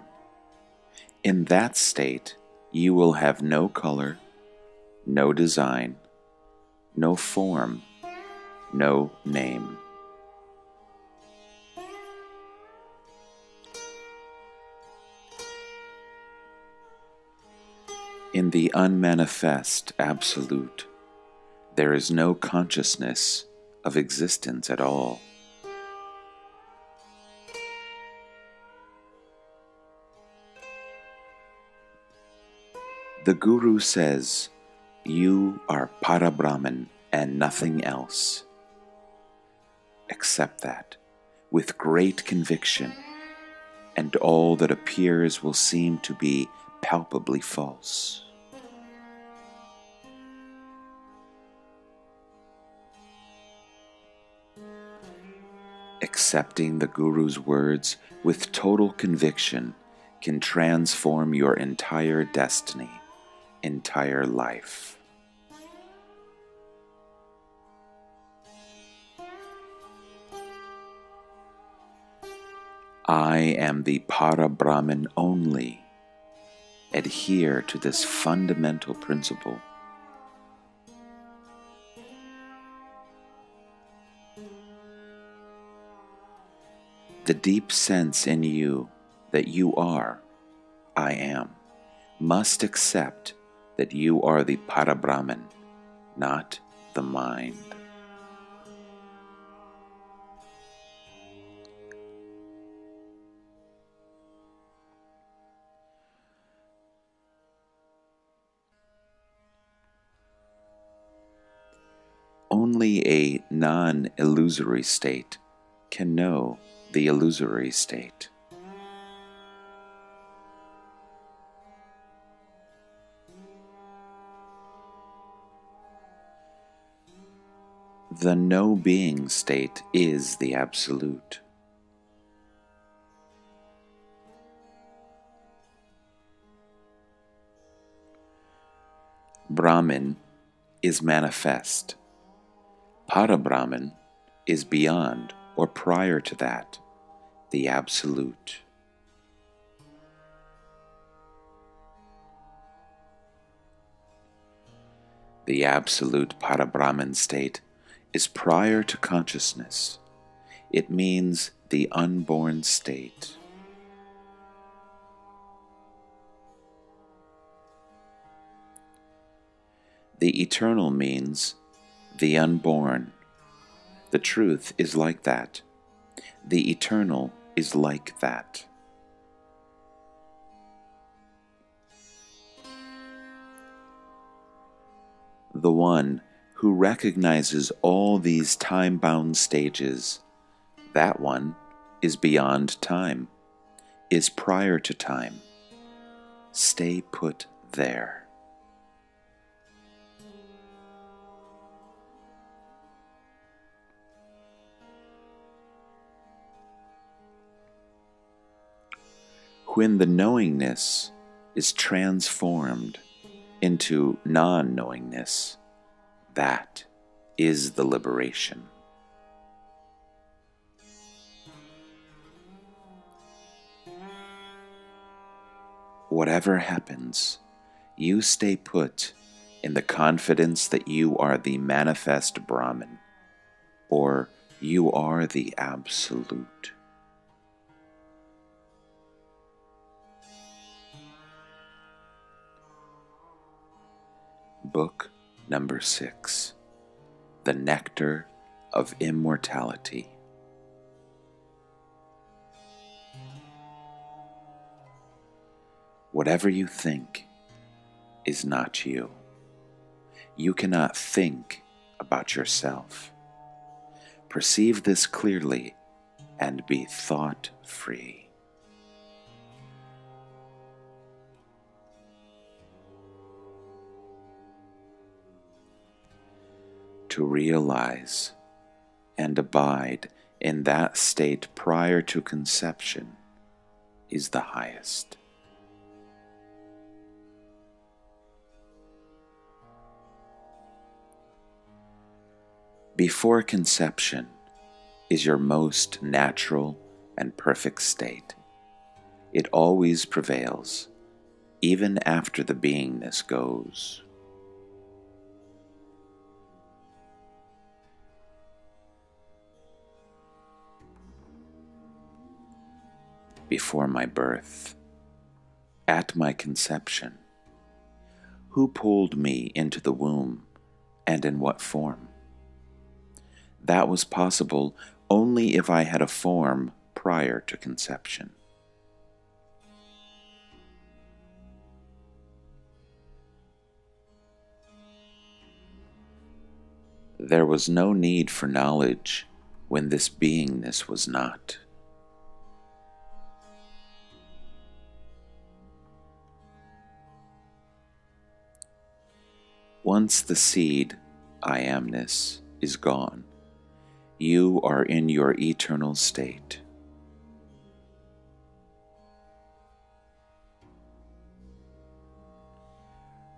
In that state, you will have no color, no design, no form, no name. In the unmanifest Absolute, there is no consciousness of existence at all. The Guru says, you are Parabrahman and nothing else. Accept that with great conviction, and all that appears will seem to be palpably false. Accepting the Guru's words with total conviction can transform your entire destiny, entire life. I am the Parabrahman only. Adhere to this fundamental principle. The deep sense in you that you are, I am, must accept that you are the Parabrahman, not the mind. Only a non-illusory state can know the illusory state. The no-being state is the Absolute. Brahman is manifest. Para-Brahman is beyond or prior to that, the Absolute. The absolute Para-Brahman state is prior to consciousness. It means the unborn state. The eternal means the unborn. The truth is like that. The eternal is like that. The one who recognizes all these time-bound stages, that one is beyond time, is prior to time. Stay put there. When the knowingness is transformed into non-knowingness, that is the liberation. Whatever happens, you stay put in the confidence that you are the manifest Brahman, or you are the Absolute. Book number 6, The Nectar of Immortality. Whatever you think is not you. You cannot think about yourself. Perceive this clearly and be thought-free. To realize and abide in that state prior to conception is the highest. Before conception is your most natural and perfect state. It always prevails, even after the beingness goes. Before my birth, at my conception, who pulled me into the womb and in what form? That was possible only if I had a form prior to conception. There was no need for knowledge when this beingness was not. Once the seed, I amness, is gone, you are in your eternal state.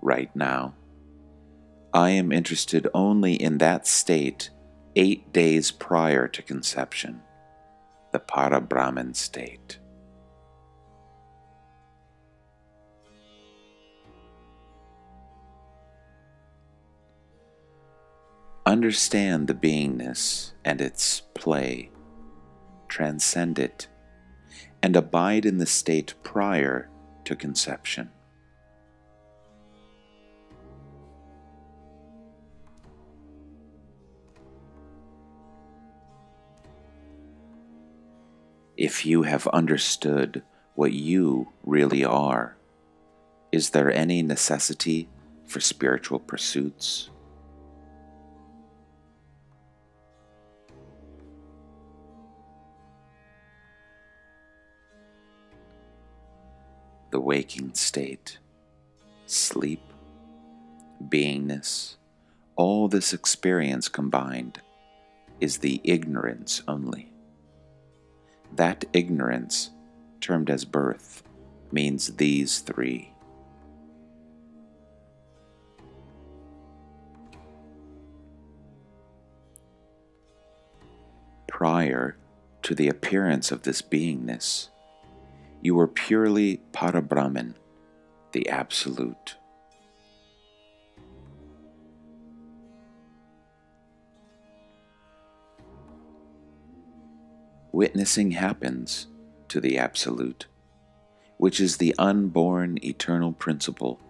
Right now, I am interested only in that state 8 days prior to conception, the Para-Brahman state. Understand the beingness and its play, transcend it, and abide in the state prior to conception. If you have understood what you really are, is there any necessity for spiritual pursuits? The waking state, sleep, beingness, all this experience combined is the ignorance only. That ignorance, termed as birth, means these 3. prior to the appearance of this beingness, you were purely Parabrahman, the Absolute. Witnessing happens to the Absolute, which is the unborn eternal principle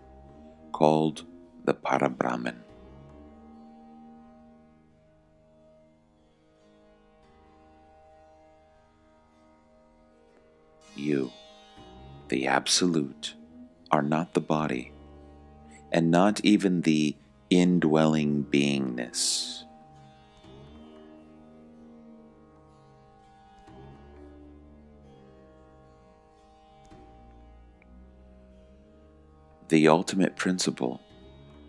called the Parabrahman. You, the Absolute, are not the body, and not even the indwelling beingness. The ultimate principle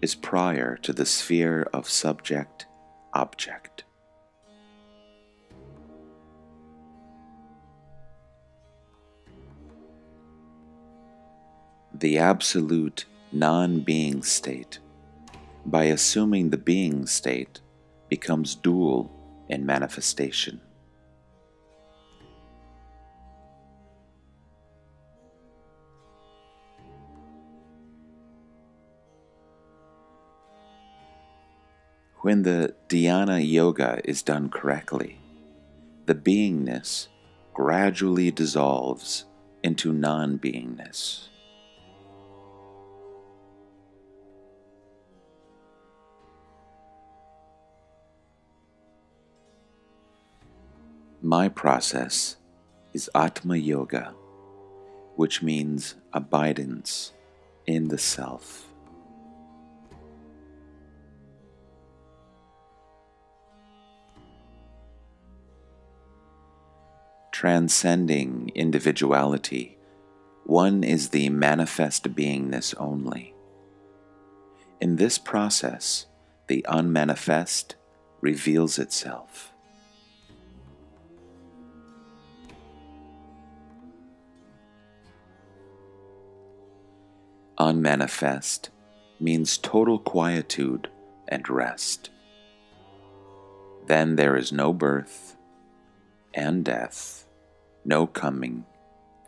is prior to the sphere of subject-object. The absolute non-being state, by assuming the being state, becomes dual in manifestation. When the dhyana yoga is done correctly, the beingness gradually dissolves into non-beingness. My process is Atma Yoga, which means abidance in the self. Transcending individuality, one is the manifest beingness only. In this process, the unmanifest reveals itself. Unmanifest means total quietude and rest. Then there is no birth and death, no coming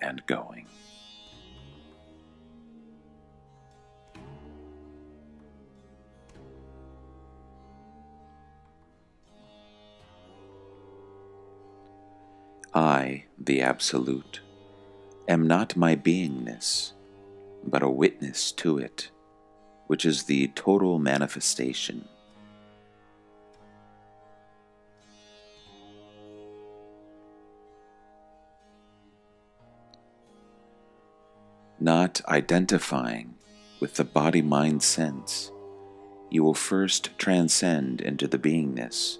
and going. I, the Absolute, am not my beingness, but a witness to it, which is the total manifestation. Not identifying with the body-mind sense, you will first transcend into the beingness,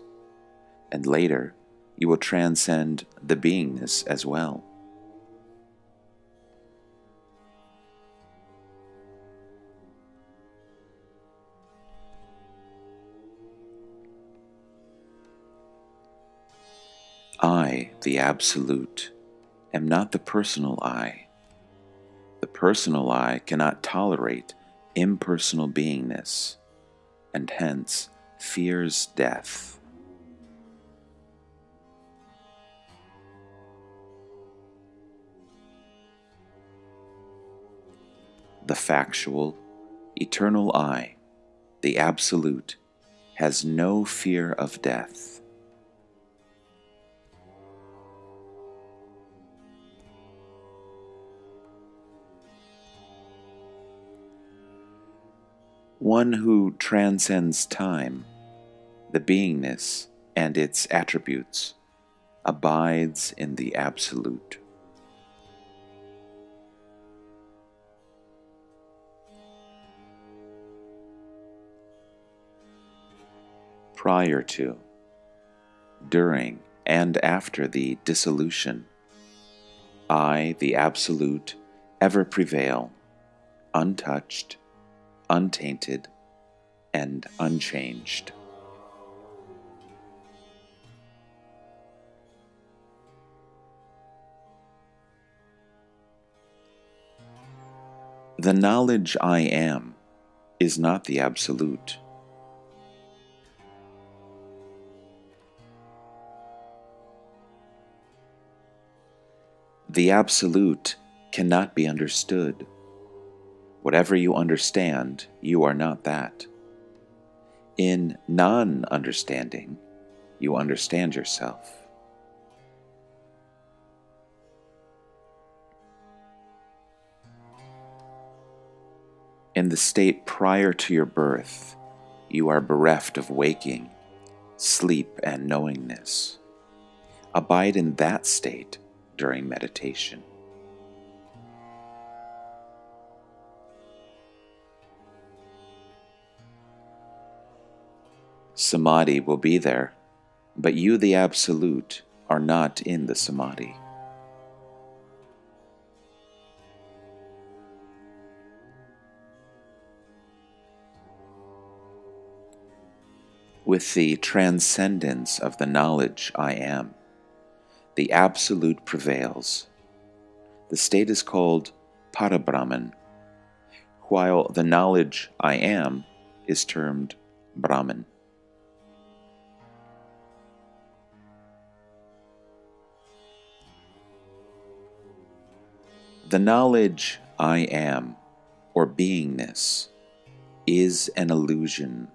and later you will transcend the beingness as well. I, the Absolute, am not the personal I. The personal I cannot tolerate impersonal beingness, and hence fears death. The factual, eternal I, the Absolute, has no fear of death. One who transcends time, the beingness and its attributes, abides in the Absolute. Prior to, during, and after the dissolution, I, the Absolute, ever prevail, untouched, untainted, and unchanged. The knowledge I am is not the Absolute. The Absolute cannot be understood. Whatever you understand, you are not that. In non-understanding, you understand yourself. In the state prior to your birth, you are bereft of waking, sleep, and knowingness. Abide in that state during meditation. Samadhi will be there, but you, the Absolute, are not in the Samadhi. With the transcendence of the knowledge I am, the Absolute prevails. The state is called Parabrahman, while the knowledge I am is termed Brahman. The knowledge I am, or beingness, is an illusion.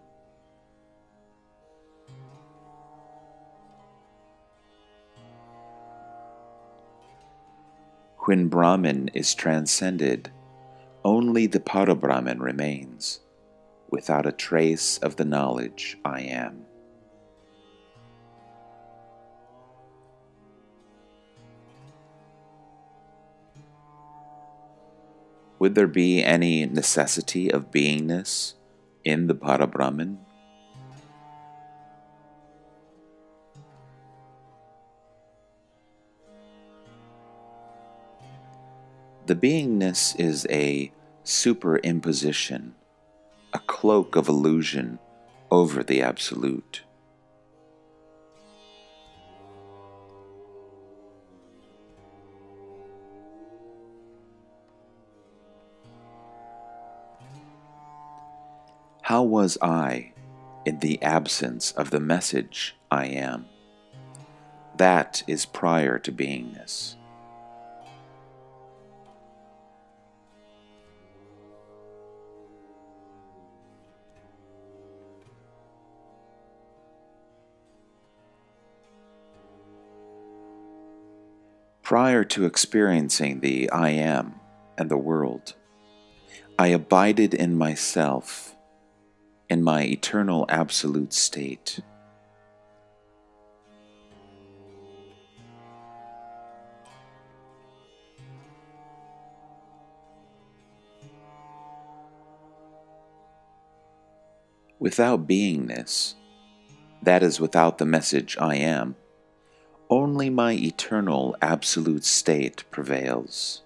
When Brahman is transcended, only the Parabrahman remains, without a trace of the knowledge I am. Would there be any necessity of beingness in the Parabrahman? The beingness is a superimposition, a cloak of illusion over the Absolute. How was I in the absence of the message I am? That is prior to beingness. Prior to experiencing the I am and the world, I abided in myself, in my eternal absolute state. Without beingness, that is without the message I am, only my eternal absolute state prevails.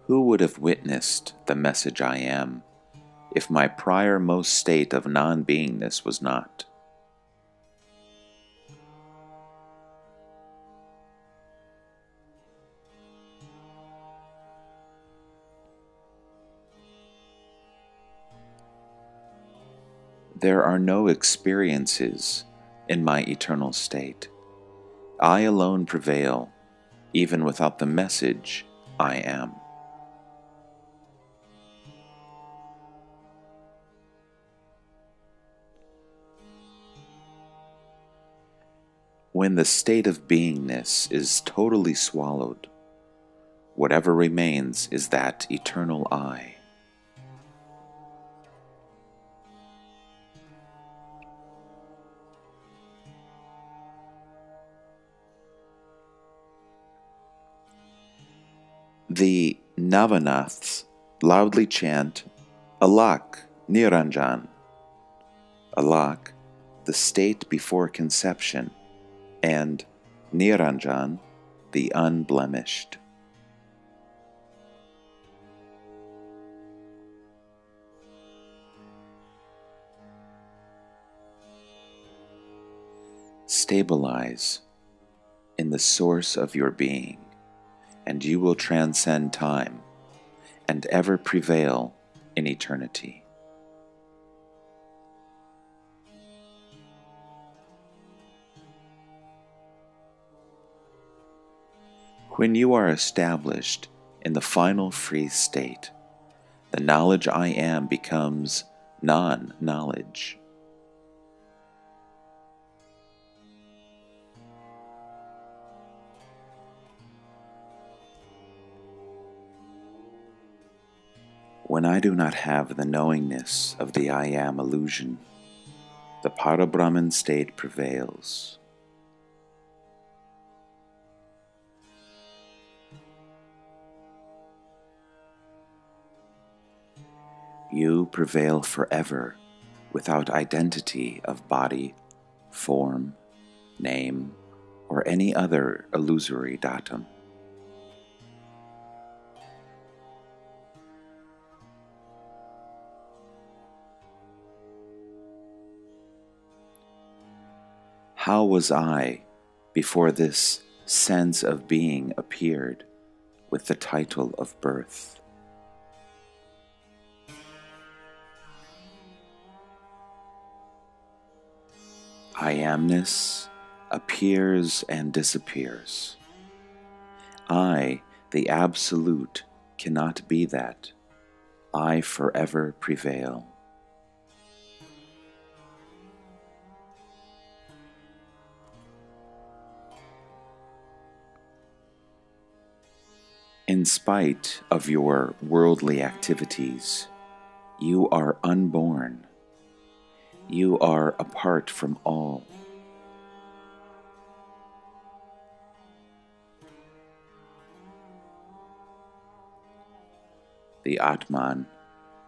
Who would have witnessed the message I am if my prior most state of non-beingness was not? There are no experiences in my eternal state. I alone prevail, even without the message I am. When the state of beingness is totally swallowed, whatever remains is that eternal I. The Navanaths loudly chant Alak Niranjan. Alak, the state before conception, and Niranjan, the unblemished. Stabilize in the source of your being, and you will transcend time and ever prevail in eternity. When you are established in the final free state, the knowledge I am becomes non-knowledge. When I do not have the knowingness of the I am illusion, the Parabrahman state prevails. You prevail forever without identity of body, form, name, or any other illusory datum. How was I before this sense of being appeared with the title of birth? I amness appears and disappears. I, the Absolute, cannot be that. I forever prevail. In spite of your worldly activities, you are unborn. You are apart from all. The Atman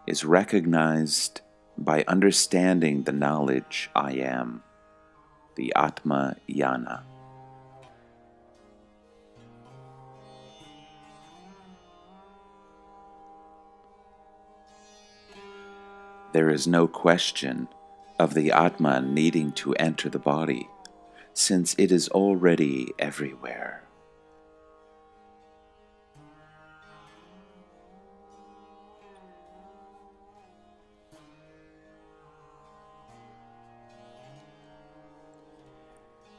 is recognized by understanding the knowledge I am, the Atma Yana. There is no question of the Atman needing to enter the body, since it is already everywhere.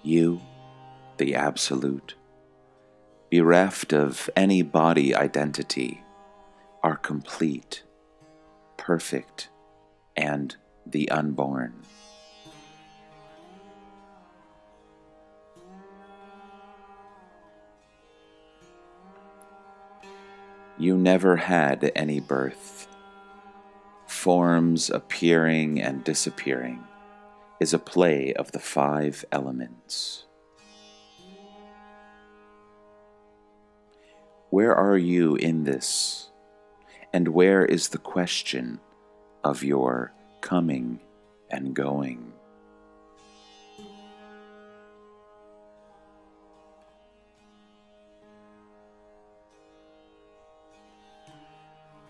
You, the Absolute, bereft of any body identity, are complete, perfect, and the unborn. You never had any birth. Forms appearing and disappearing is a play of the 5 elements. Where are you in this? And where is the question of your coming and going?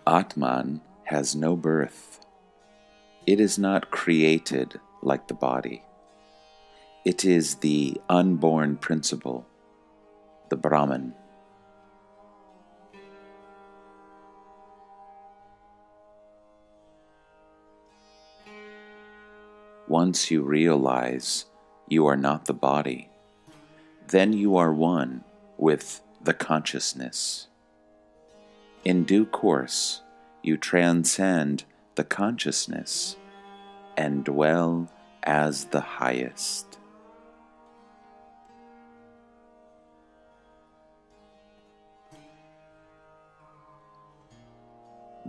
Atman has no birth. It is not created like the body. It is the unborn principle, the Brahman. Once you realize you are not the body, then you are one with the consciousness. In due course, you transcend the consciousness and dwell as the highest.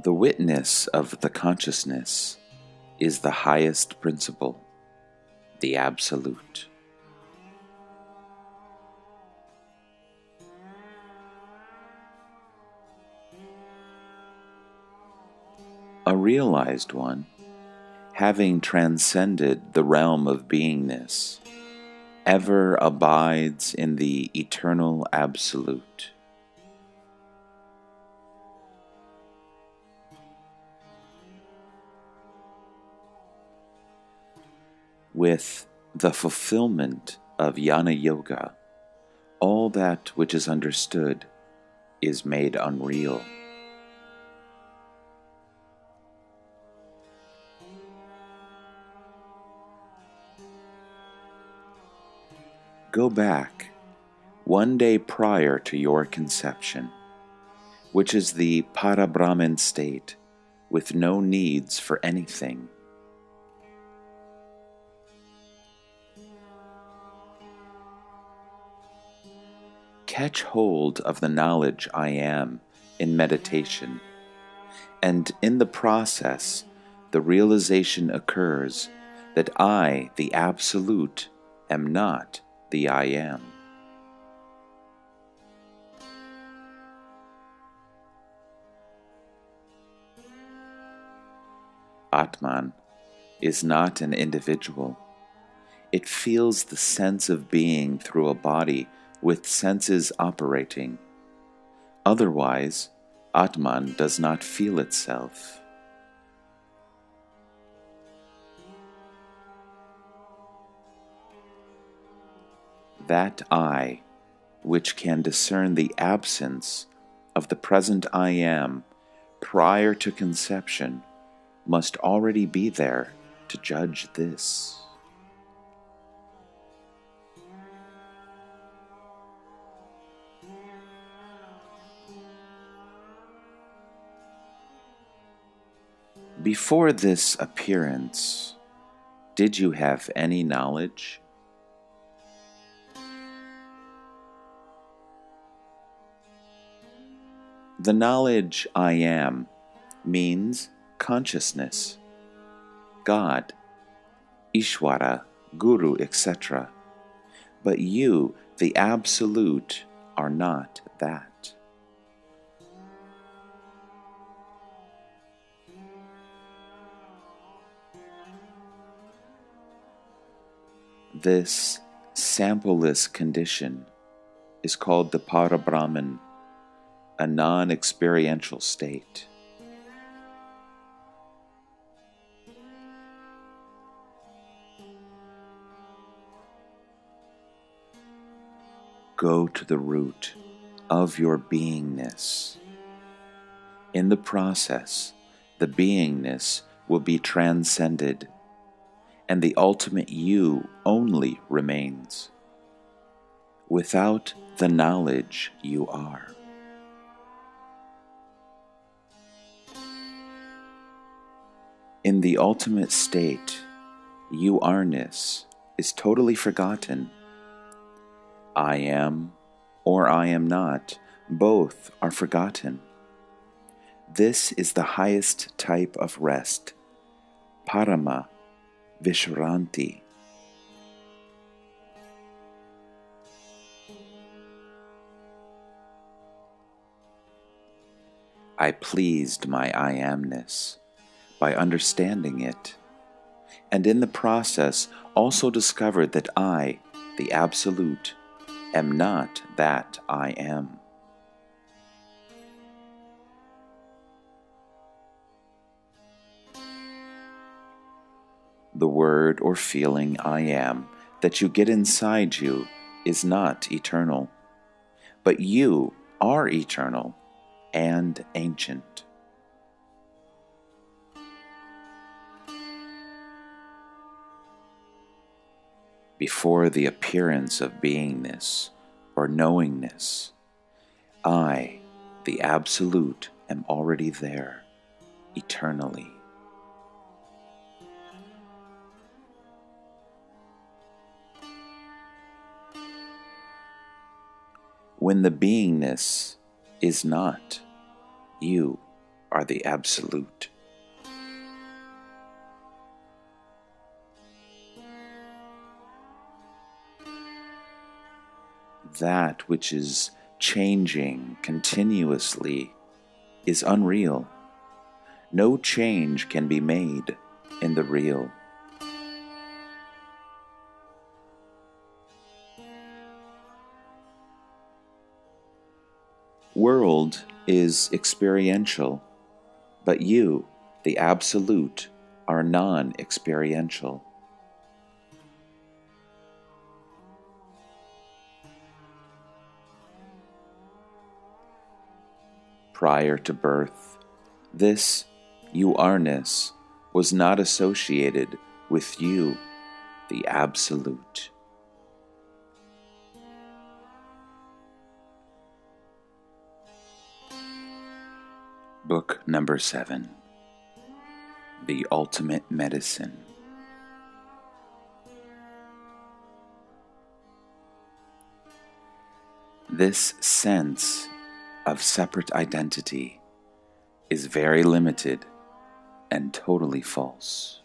The witness of the consciousness is the highest principle, the Absolute. A realized one, having transcended the realm of beingness, ever abides in the eternal Absolute. With the fulfillment of Jnana Yoga, all that which is understood is made unreal. Go back, one day prior to your conception, which is the Parabrahman state with no needs for anything. Catch hold of the knowledge I am in meditation, and in the process, the realization occurs that I, the Absolute, am not the I am. Atman is not an individual. It feels the sense of being through a body with senses operating. Otherwise, Atman does not feel itself. That I, which can discern the absence of the present I am prior to conception, must already be there to judge this. Before this appearance, did you have any knowledge? The knowledge I am means consciousness, God, Ishvara, Guru, etc. But you, the Absolute, are not that. This sampleless condition is called the Parabrahman, a non-experiential state. Go to the root of your beingness. In the process, the beingness will be transcended, and the ultimate you only remains, without the knowledge you are. In the ultimate state, you are-ness is totally forgotten. I am or I am not, both are forgotten. This is the highest type of rest, Parama Vishranti. I pleased my I amness by understanding it, and in the process also discovered that I, the Absolute, am not that I am. The word or feeling I am that you get inside you is not eternal, but you are eternal and ancient. Before the appearance of beingness or knowingness, I, the Absolute, am already there, eternally. When the beingness is not, you are the Absolute. That which is changing continuously is unreal. No change can be made in the real. World is experiential, but you, the Absolute, are non-experiential. Prior to birth, this you are-ness was not associated with you, the Absolute. Book number 7, The Ultimate Medicine. This sense of separate identity is very limited and totally false.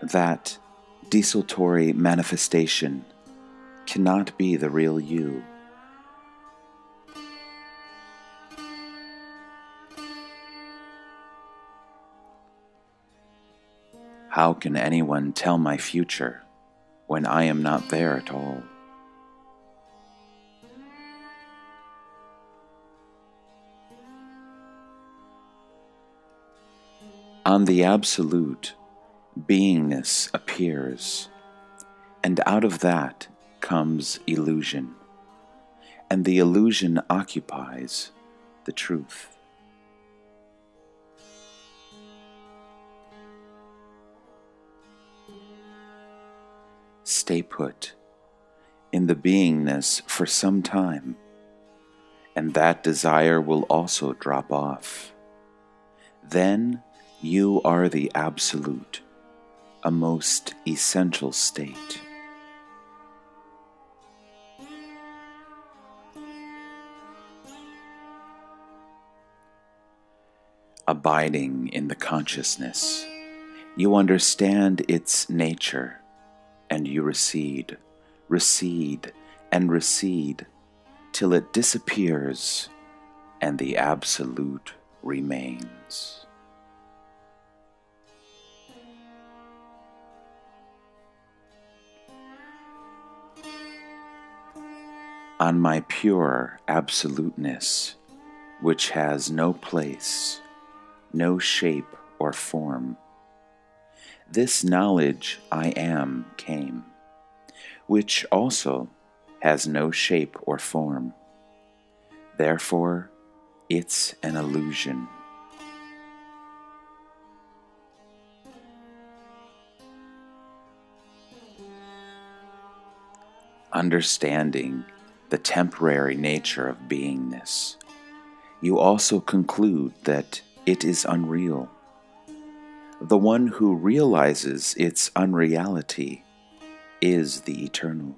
That desultory manifestation cannot be the real you. How can anyone tell my future when I am not there at all? On the Absolute, beingness appears, and out of that comes illusion, and the illusion occupies the truth. Stay put in the beingness for some time, and that desire will also drop off. Then you are the Absolute, a most essential state. Abiding in the consciousness, you understand its nature, and you recede, and recede, till it disappears, and the Absolute remains. On my pure absoluteness, which has no place, no shape or form, this knowledge I am came, which also has no shape or form. Therefore, it's an illusion. Understanding the temporary nature of beingness, you also conclude that it is unreal. The one who realizes its unreality is the eternal.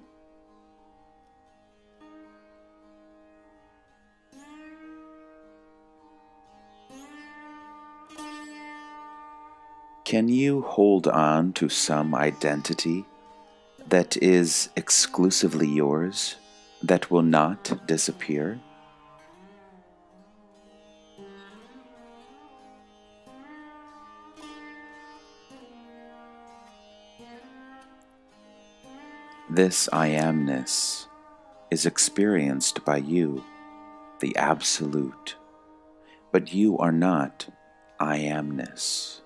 Can you hold on to some identity that is exclusively yours, that will not disappear? This I amness is experienced by you, the Absolute, but you are not I amness.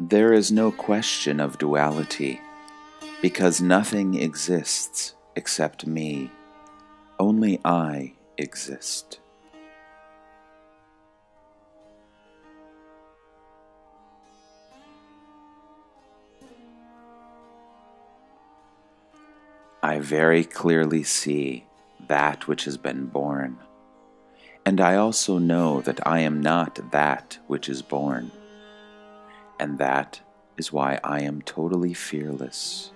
There is no question of duality, because nothing exists except me. Only I exist. I very clearly see that which has been born, and I also know that I am not that which is born, and that is why I am totally fearless.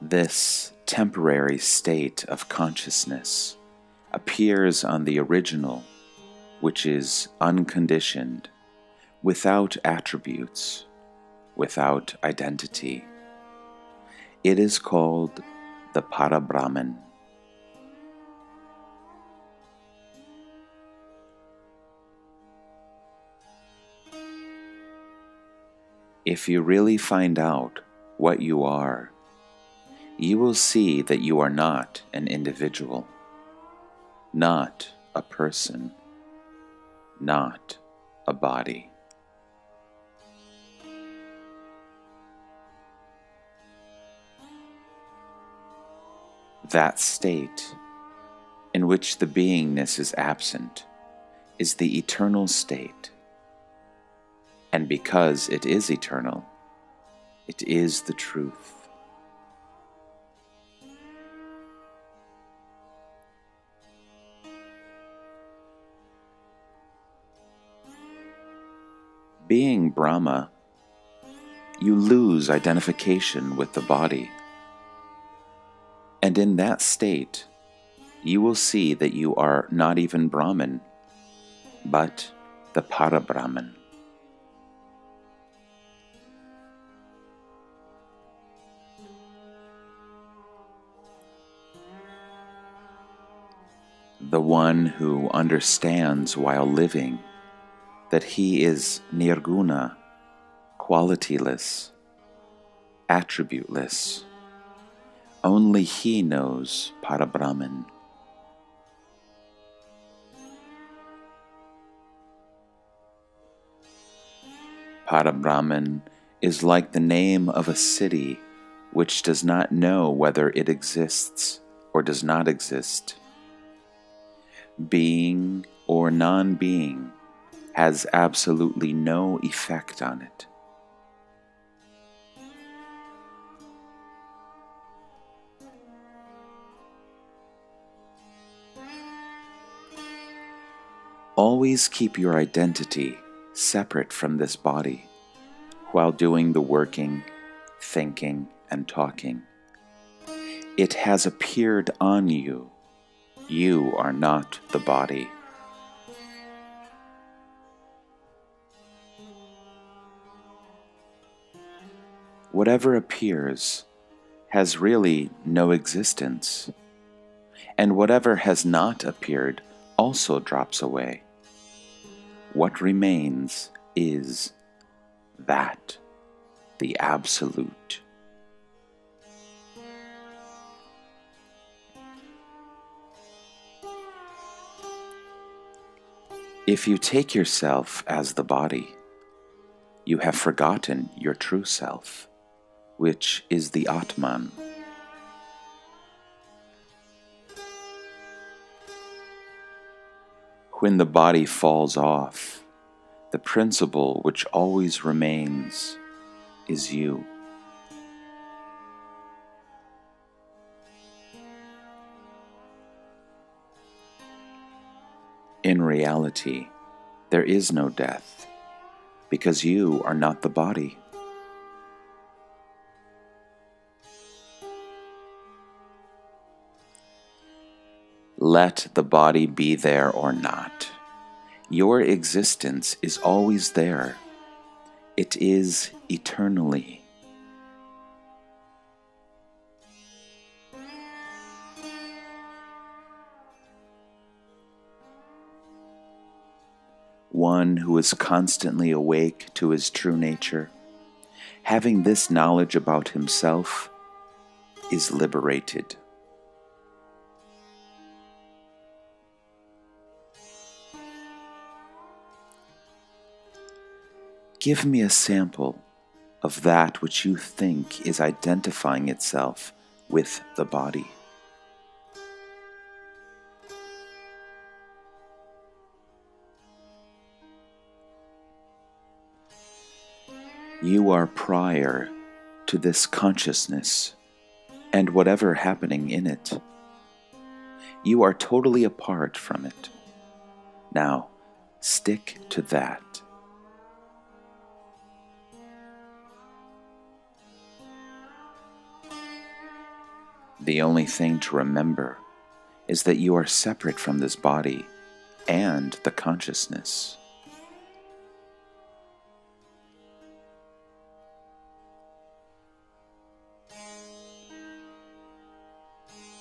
This temporary state of consciousness appears on the original, which is unconditioned, without attributes, without identity. It is called the Parabrahman. If you really find out what you are, you will see that you are not an individual, not a person, not a body. That state in which the beingness is absent is the eternal state, and because it is eternal, it is the truth. Being Brahma, you lose identification with the body, and in that state, you will see that you are not even Brahman, but the Para-Brahman. The one who understands while living that he is nirguna, qualityless, attributeless. Only he knows Para-Brahman. Para-Brahman is like the name of a city which does not know whether it exists or does not exist. Being or non-being has absolutely no effect on it. Always keep your identity separate from this body while doing the working, thinking, and talking. It has appeared on you. You are not the body. Whatever appears has really no existence, and whatever has not appeared also drops away. What remains is that, the Absolute. If you take yourself as the body, you have forgotten your true self, which is the Atman. When the body falls off, the principle which always remains is you. In reality, there is no death, because you are not the body. Let the body be there or not, your existence is always there. It is eternally. One who is constantly awake to his true nature, having this knowledge about himself, is liberated. Give me a sample of that which you think is identifying itself with the body. You are prior to this consciousness and whatever happening in it. You are totally apart from it. Now, stick to that. The only thing to remember is that you are separate from this body and the consciousness.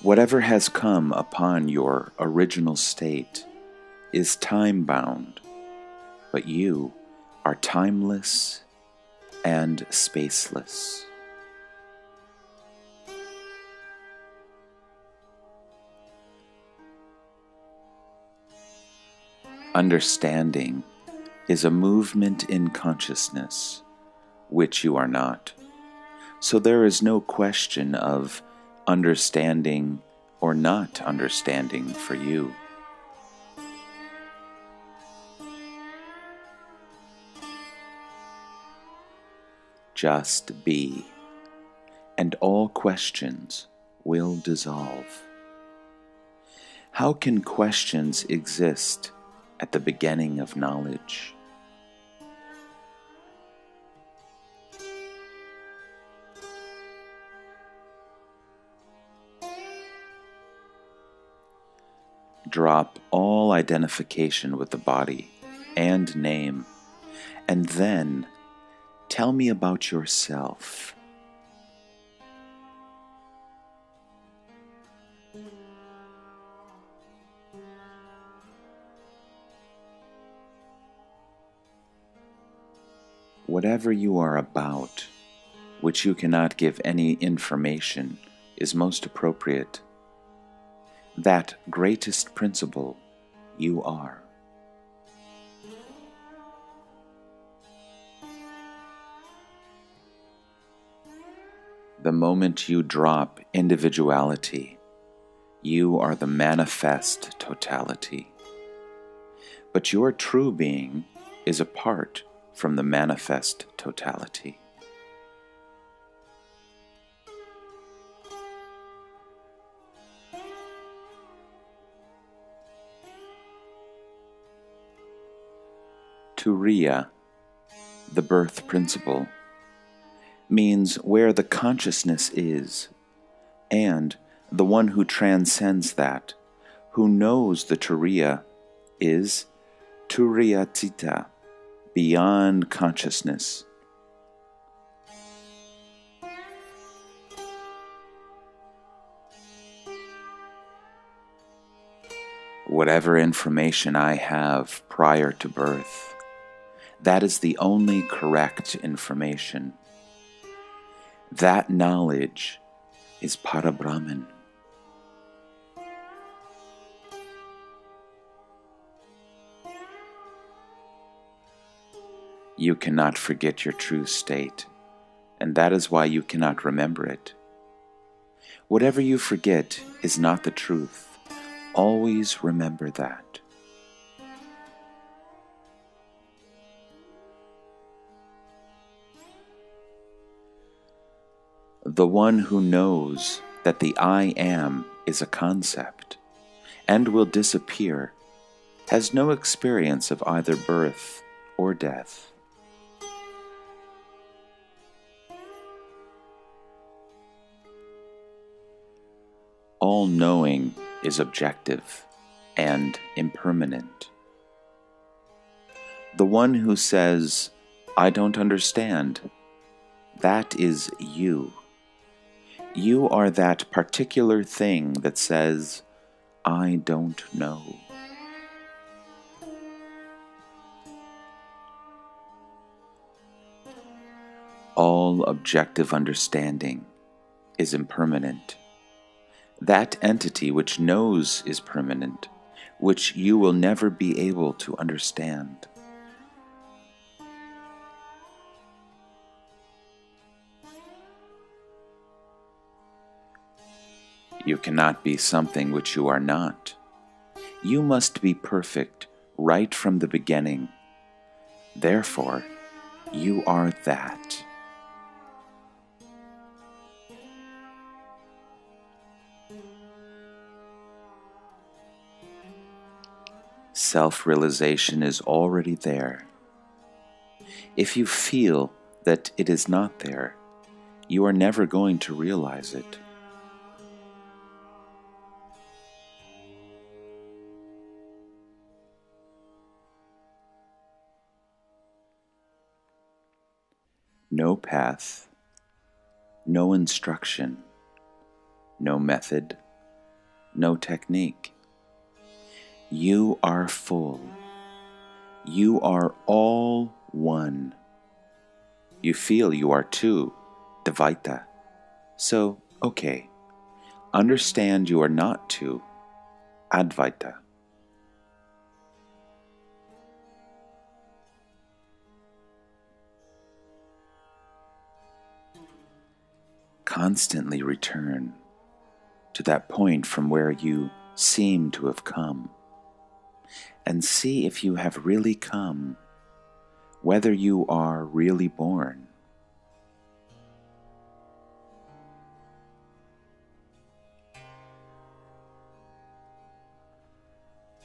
Whatever has come upon your original state is time-bound, but you are timeless and spaceless. Understanding is a movement in consciousness, which you are not. So there is no question of understanding or not understanding for you. Just be, and all questions will dissolve. How can questions exist at the beginning of knowledge? Drop all identification with the body and name, and then tell me about yourself. Whatever you are about, which you cannot give any information, is most appropriate. That greatest principle you are. The moment you drop individuality, you are the manifest totality. But your true being is apart from the manifest totality. Turiya, the birth principle, means where the consciousness is, and the one who transcends that, who knows the Turiya, is Turiyatita, beyond consciousness. Whatever information I have prior to birth, that is the only correct information. That knowledge is Parabrahman. You cannot forget your true state, and that is why you cannot remember it. Whatever you forget is not the truth. Always remember that. The one who knows that the I am is a concept and will disappear has no experience of either birth or death. All knowing is objective and impermanent. The one who says, "I don't understand," that is you. You are that particular thing that says, "I don't know." All objective understanding is impermanent. That entity which knows is permanent, which you will never be able to understand. You cannot be something which you are not. You must be perfect right from the beginning. Therefore, you are that. Self-realization is already there. If you feel that it is not there, you are never going to realize it. No path, no instruction, no method, no technique. You are full. You are all one. You feel you are two, Dvaita. So, okay, understand you are not two, Advaita. constantly return to that point from where you seem to have come, and see if you have really come, whether you are really born.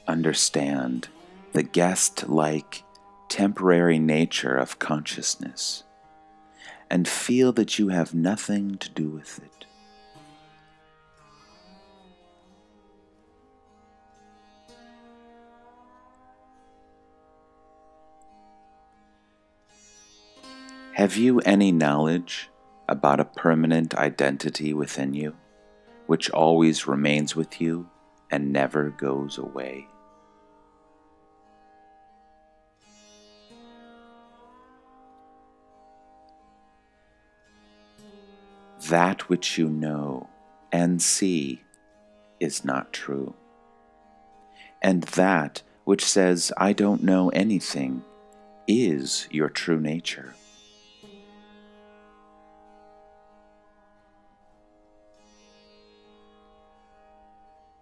Understand the guest-like, temporary nature of consciousness, and feel that you have nothing to do with it. Have you any knowledge about a permanent identity within you, which always remains with you and never goes away? That which you know and see is not true. And that which says, "I don't know anything," is your true nature.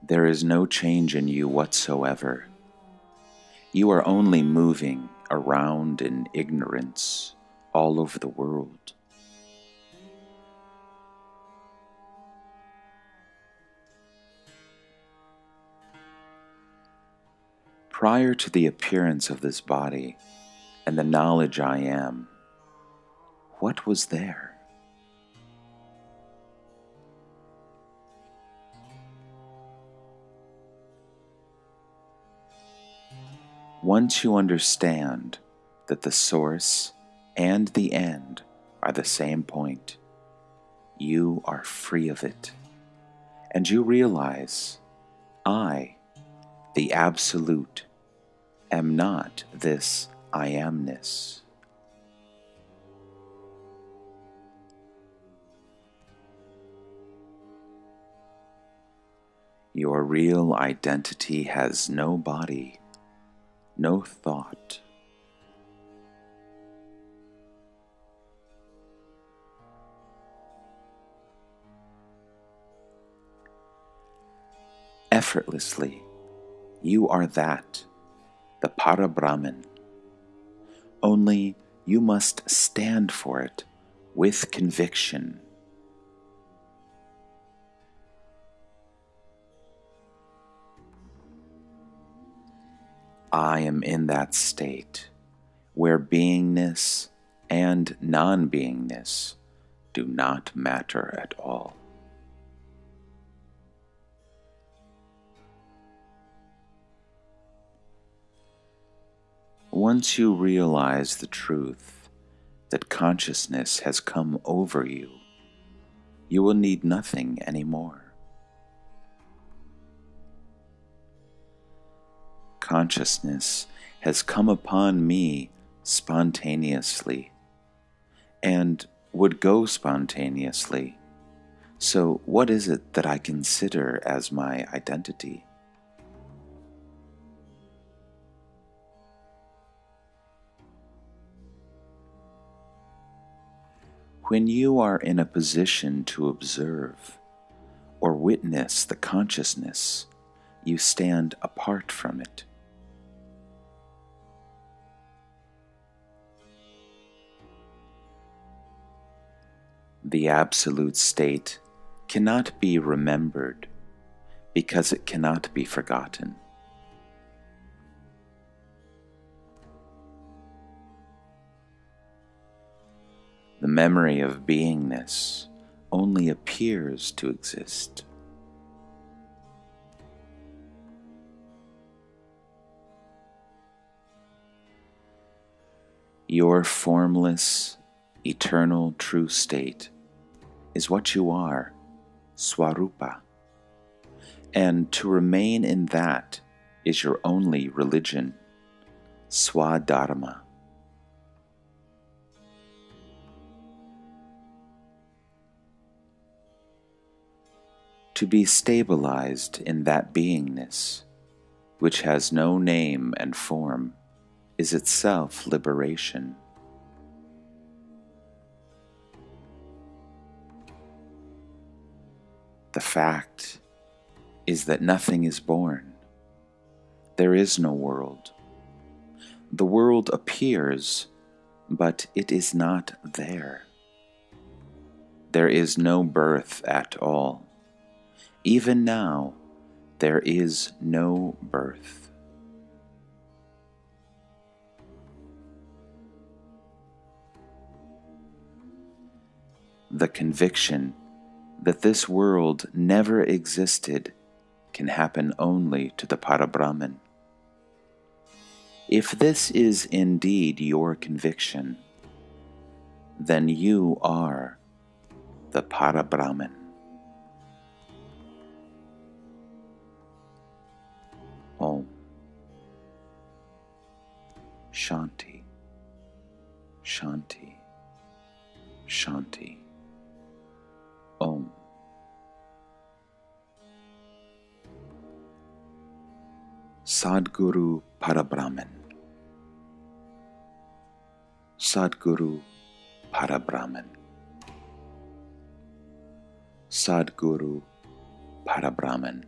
There is no change in you whatsoever. You are only moving around in ignorance all over the world. Prior to the appearance of this body and the knowledge I am, what was there? Once you understand that the source and the end are the same point, you are free of it, and you realize, I, the Absolute, am not this I amness. Your real identity has no body, no thought. Effortlessly, you are that, the Parabrahman. Only you must stand for it with conviction. I am in that state where beingness and non-beingness do not matter at all. Once you realize the truth that consciousness has come over you, you will need nothing anymore. Consciousness has come upon me spontaneously and would go spontaneously. So what is it that I consider as my identity? When you are in a position to observe or witness the consciousness, you stand apart from it. The absolute state cannot be remembered because it cannot be forgotten. The memory of beingness only appears to exist. Your formless, eternal true state is what you are, Swarupa, and to remain in that is your only religion, Swadharma. To be stabilized in that beingness, which has no name and form, is itself liberation. The fact is that nothing is born. There is no world. The world appears, but it is not there. There is no birth at all. Even now, there is no birth. The conviction that this world never existed can happen only to the Parabrahman. If this is indeed your conviction, then you are the Parabrahman. Om Shanti, Shanti, Shanti. Om. Sadguru Parabrahman. Sadguru Parabrahman. Sadguru Parabrahman.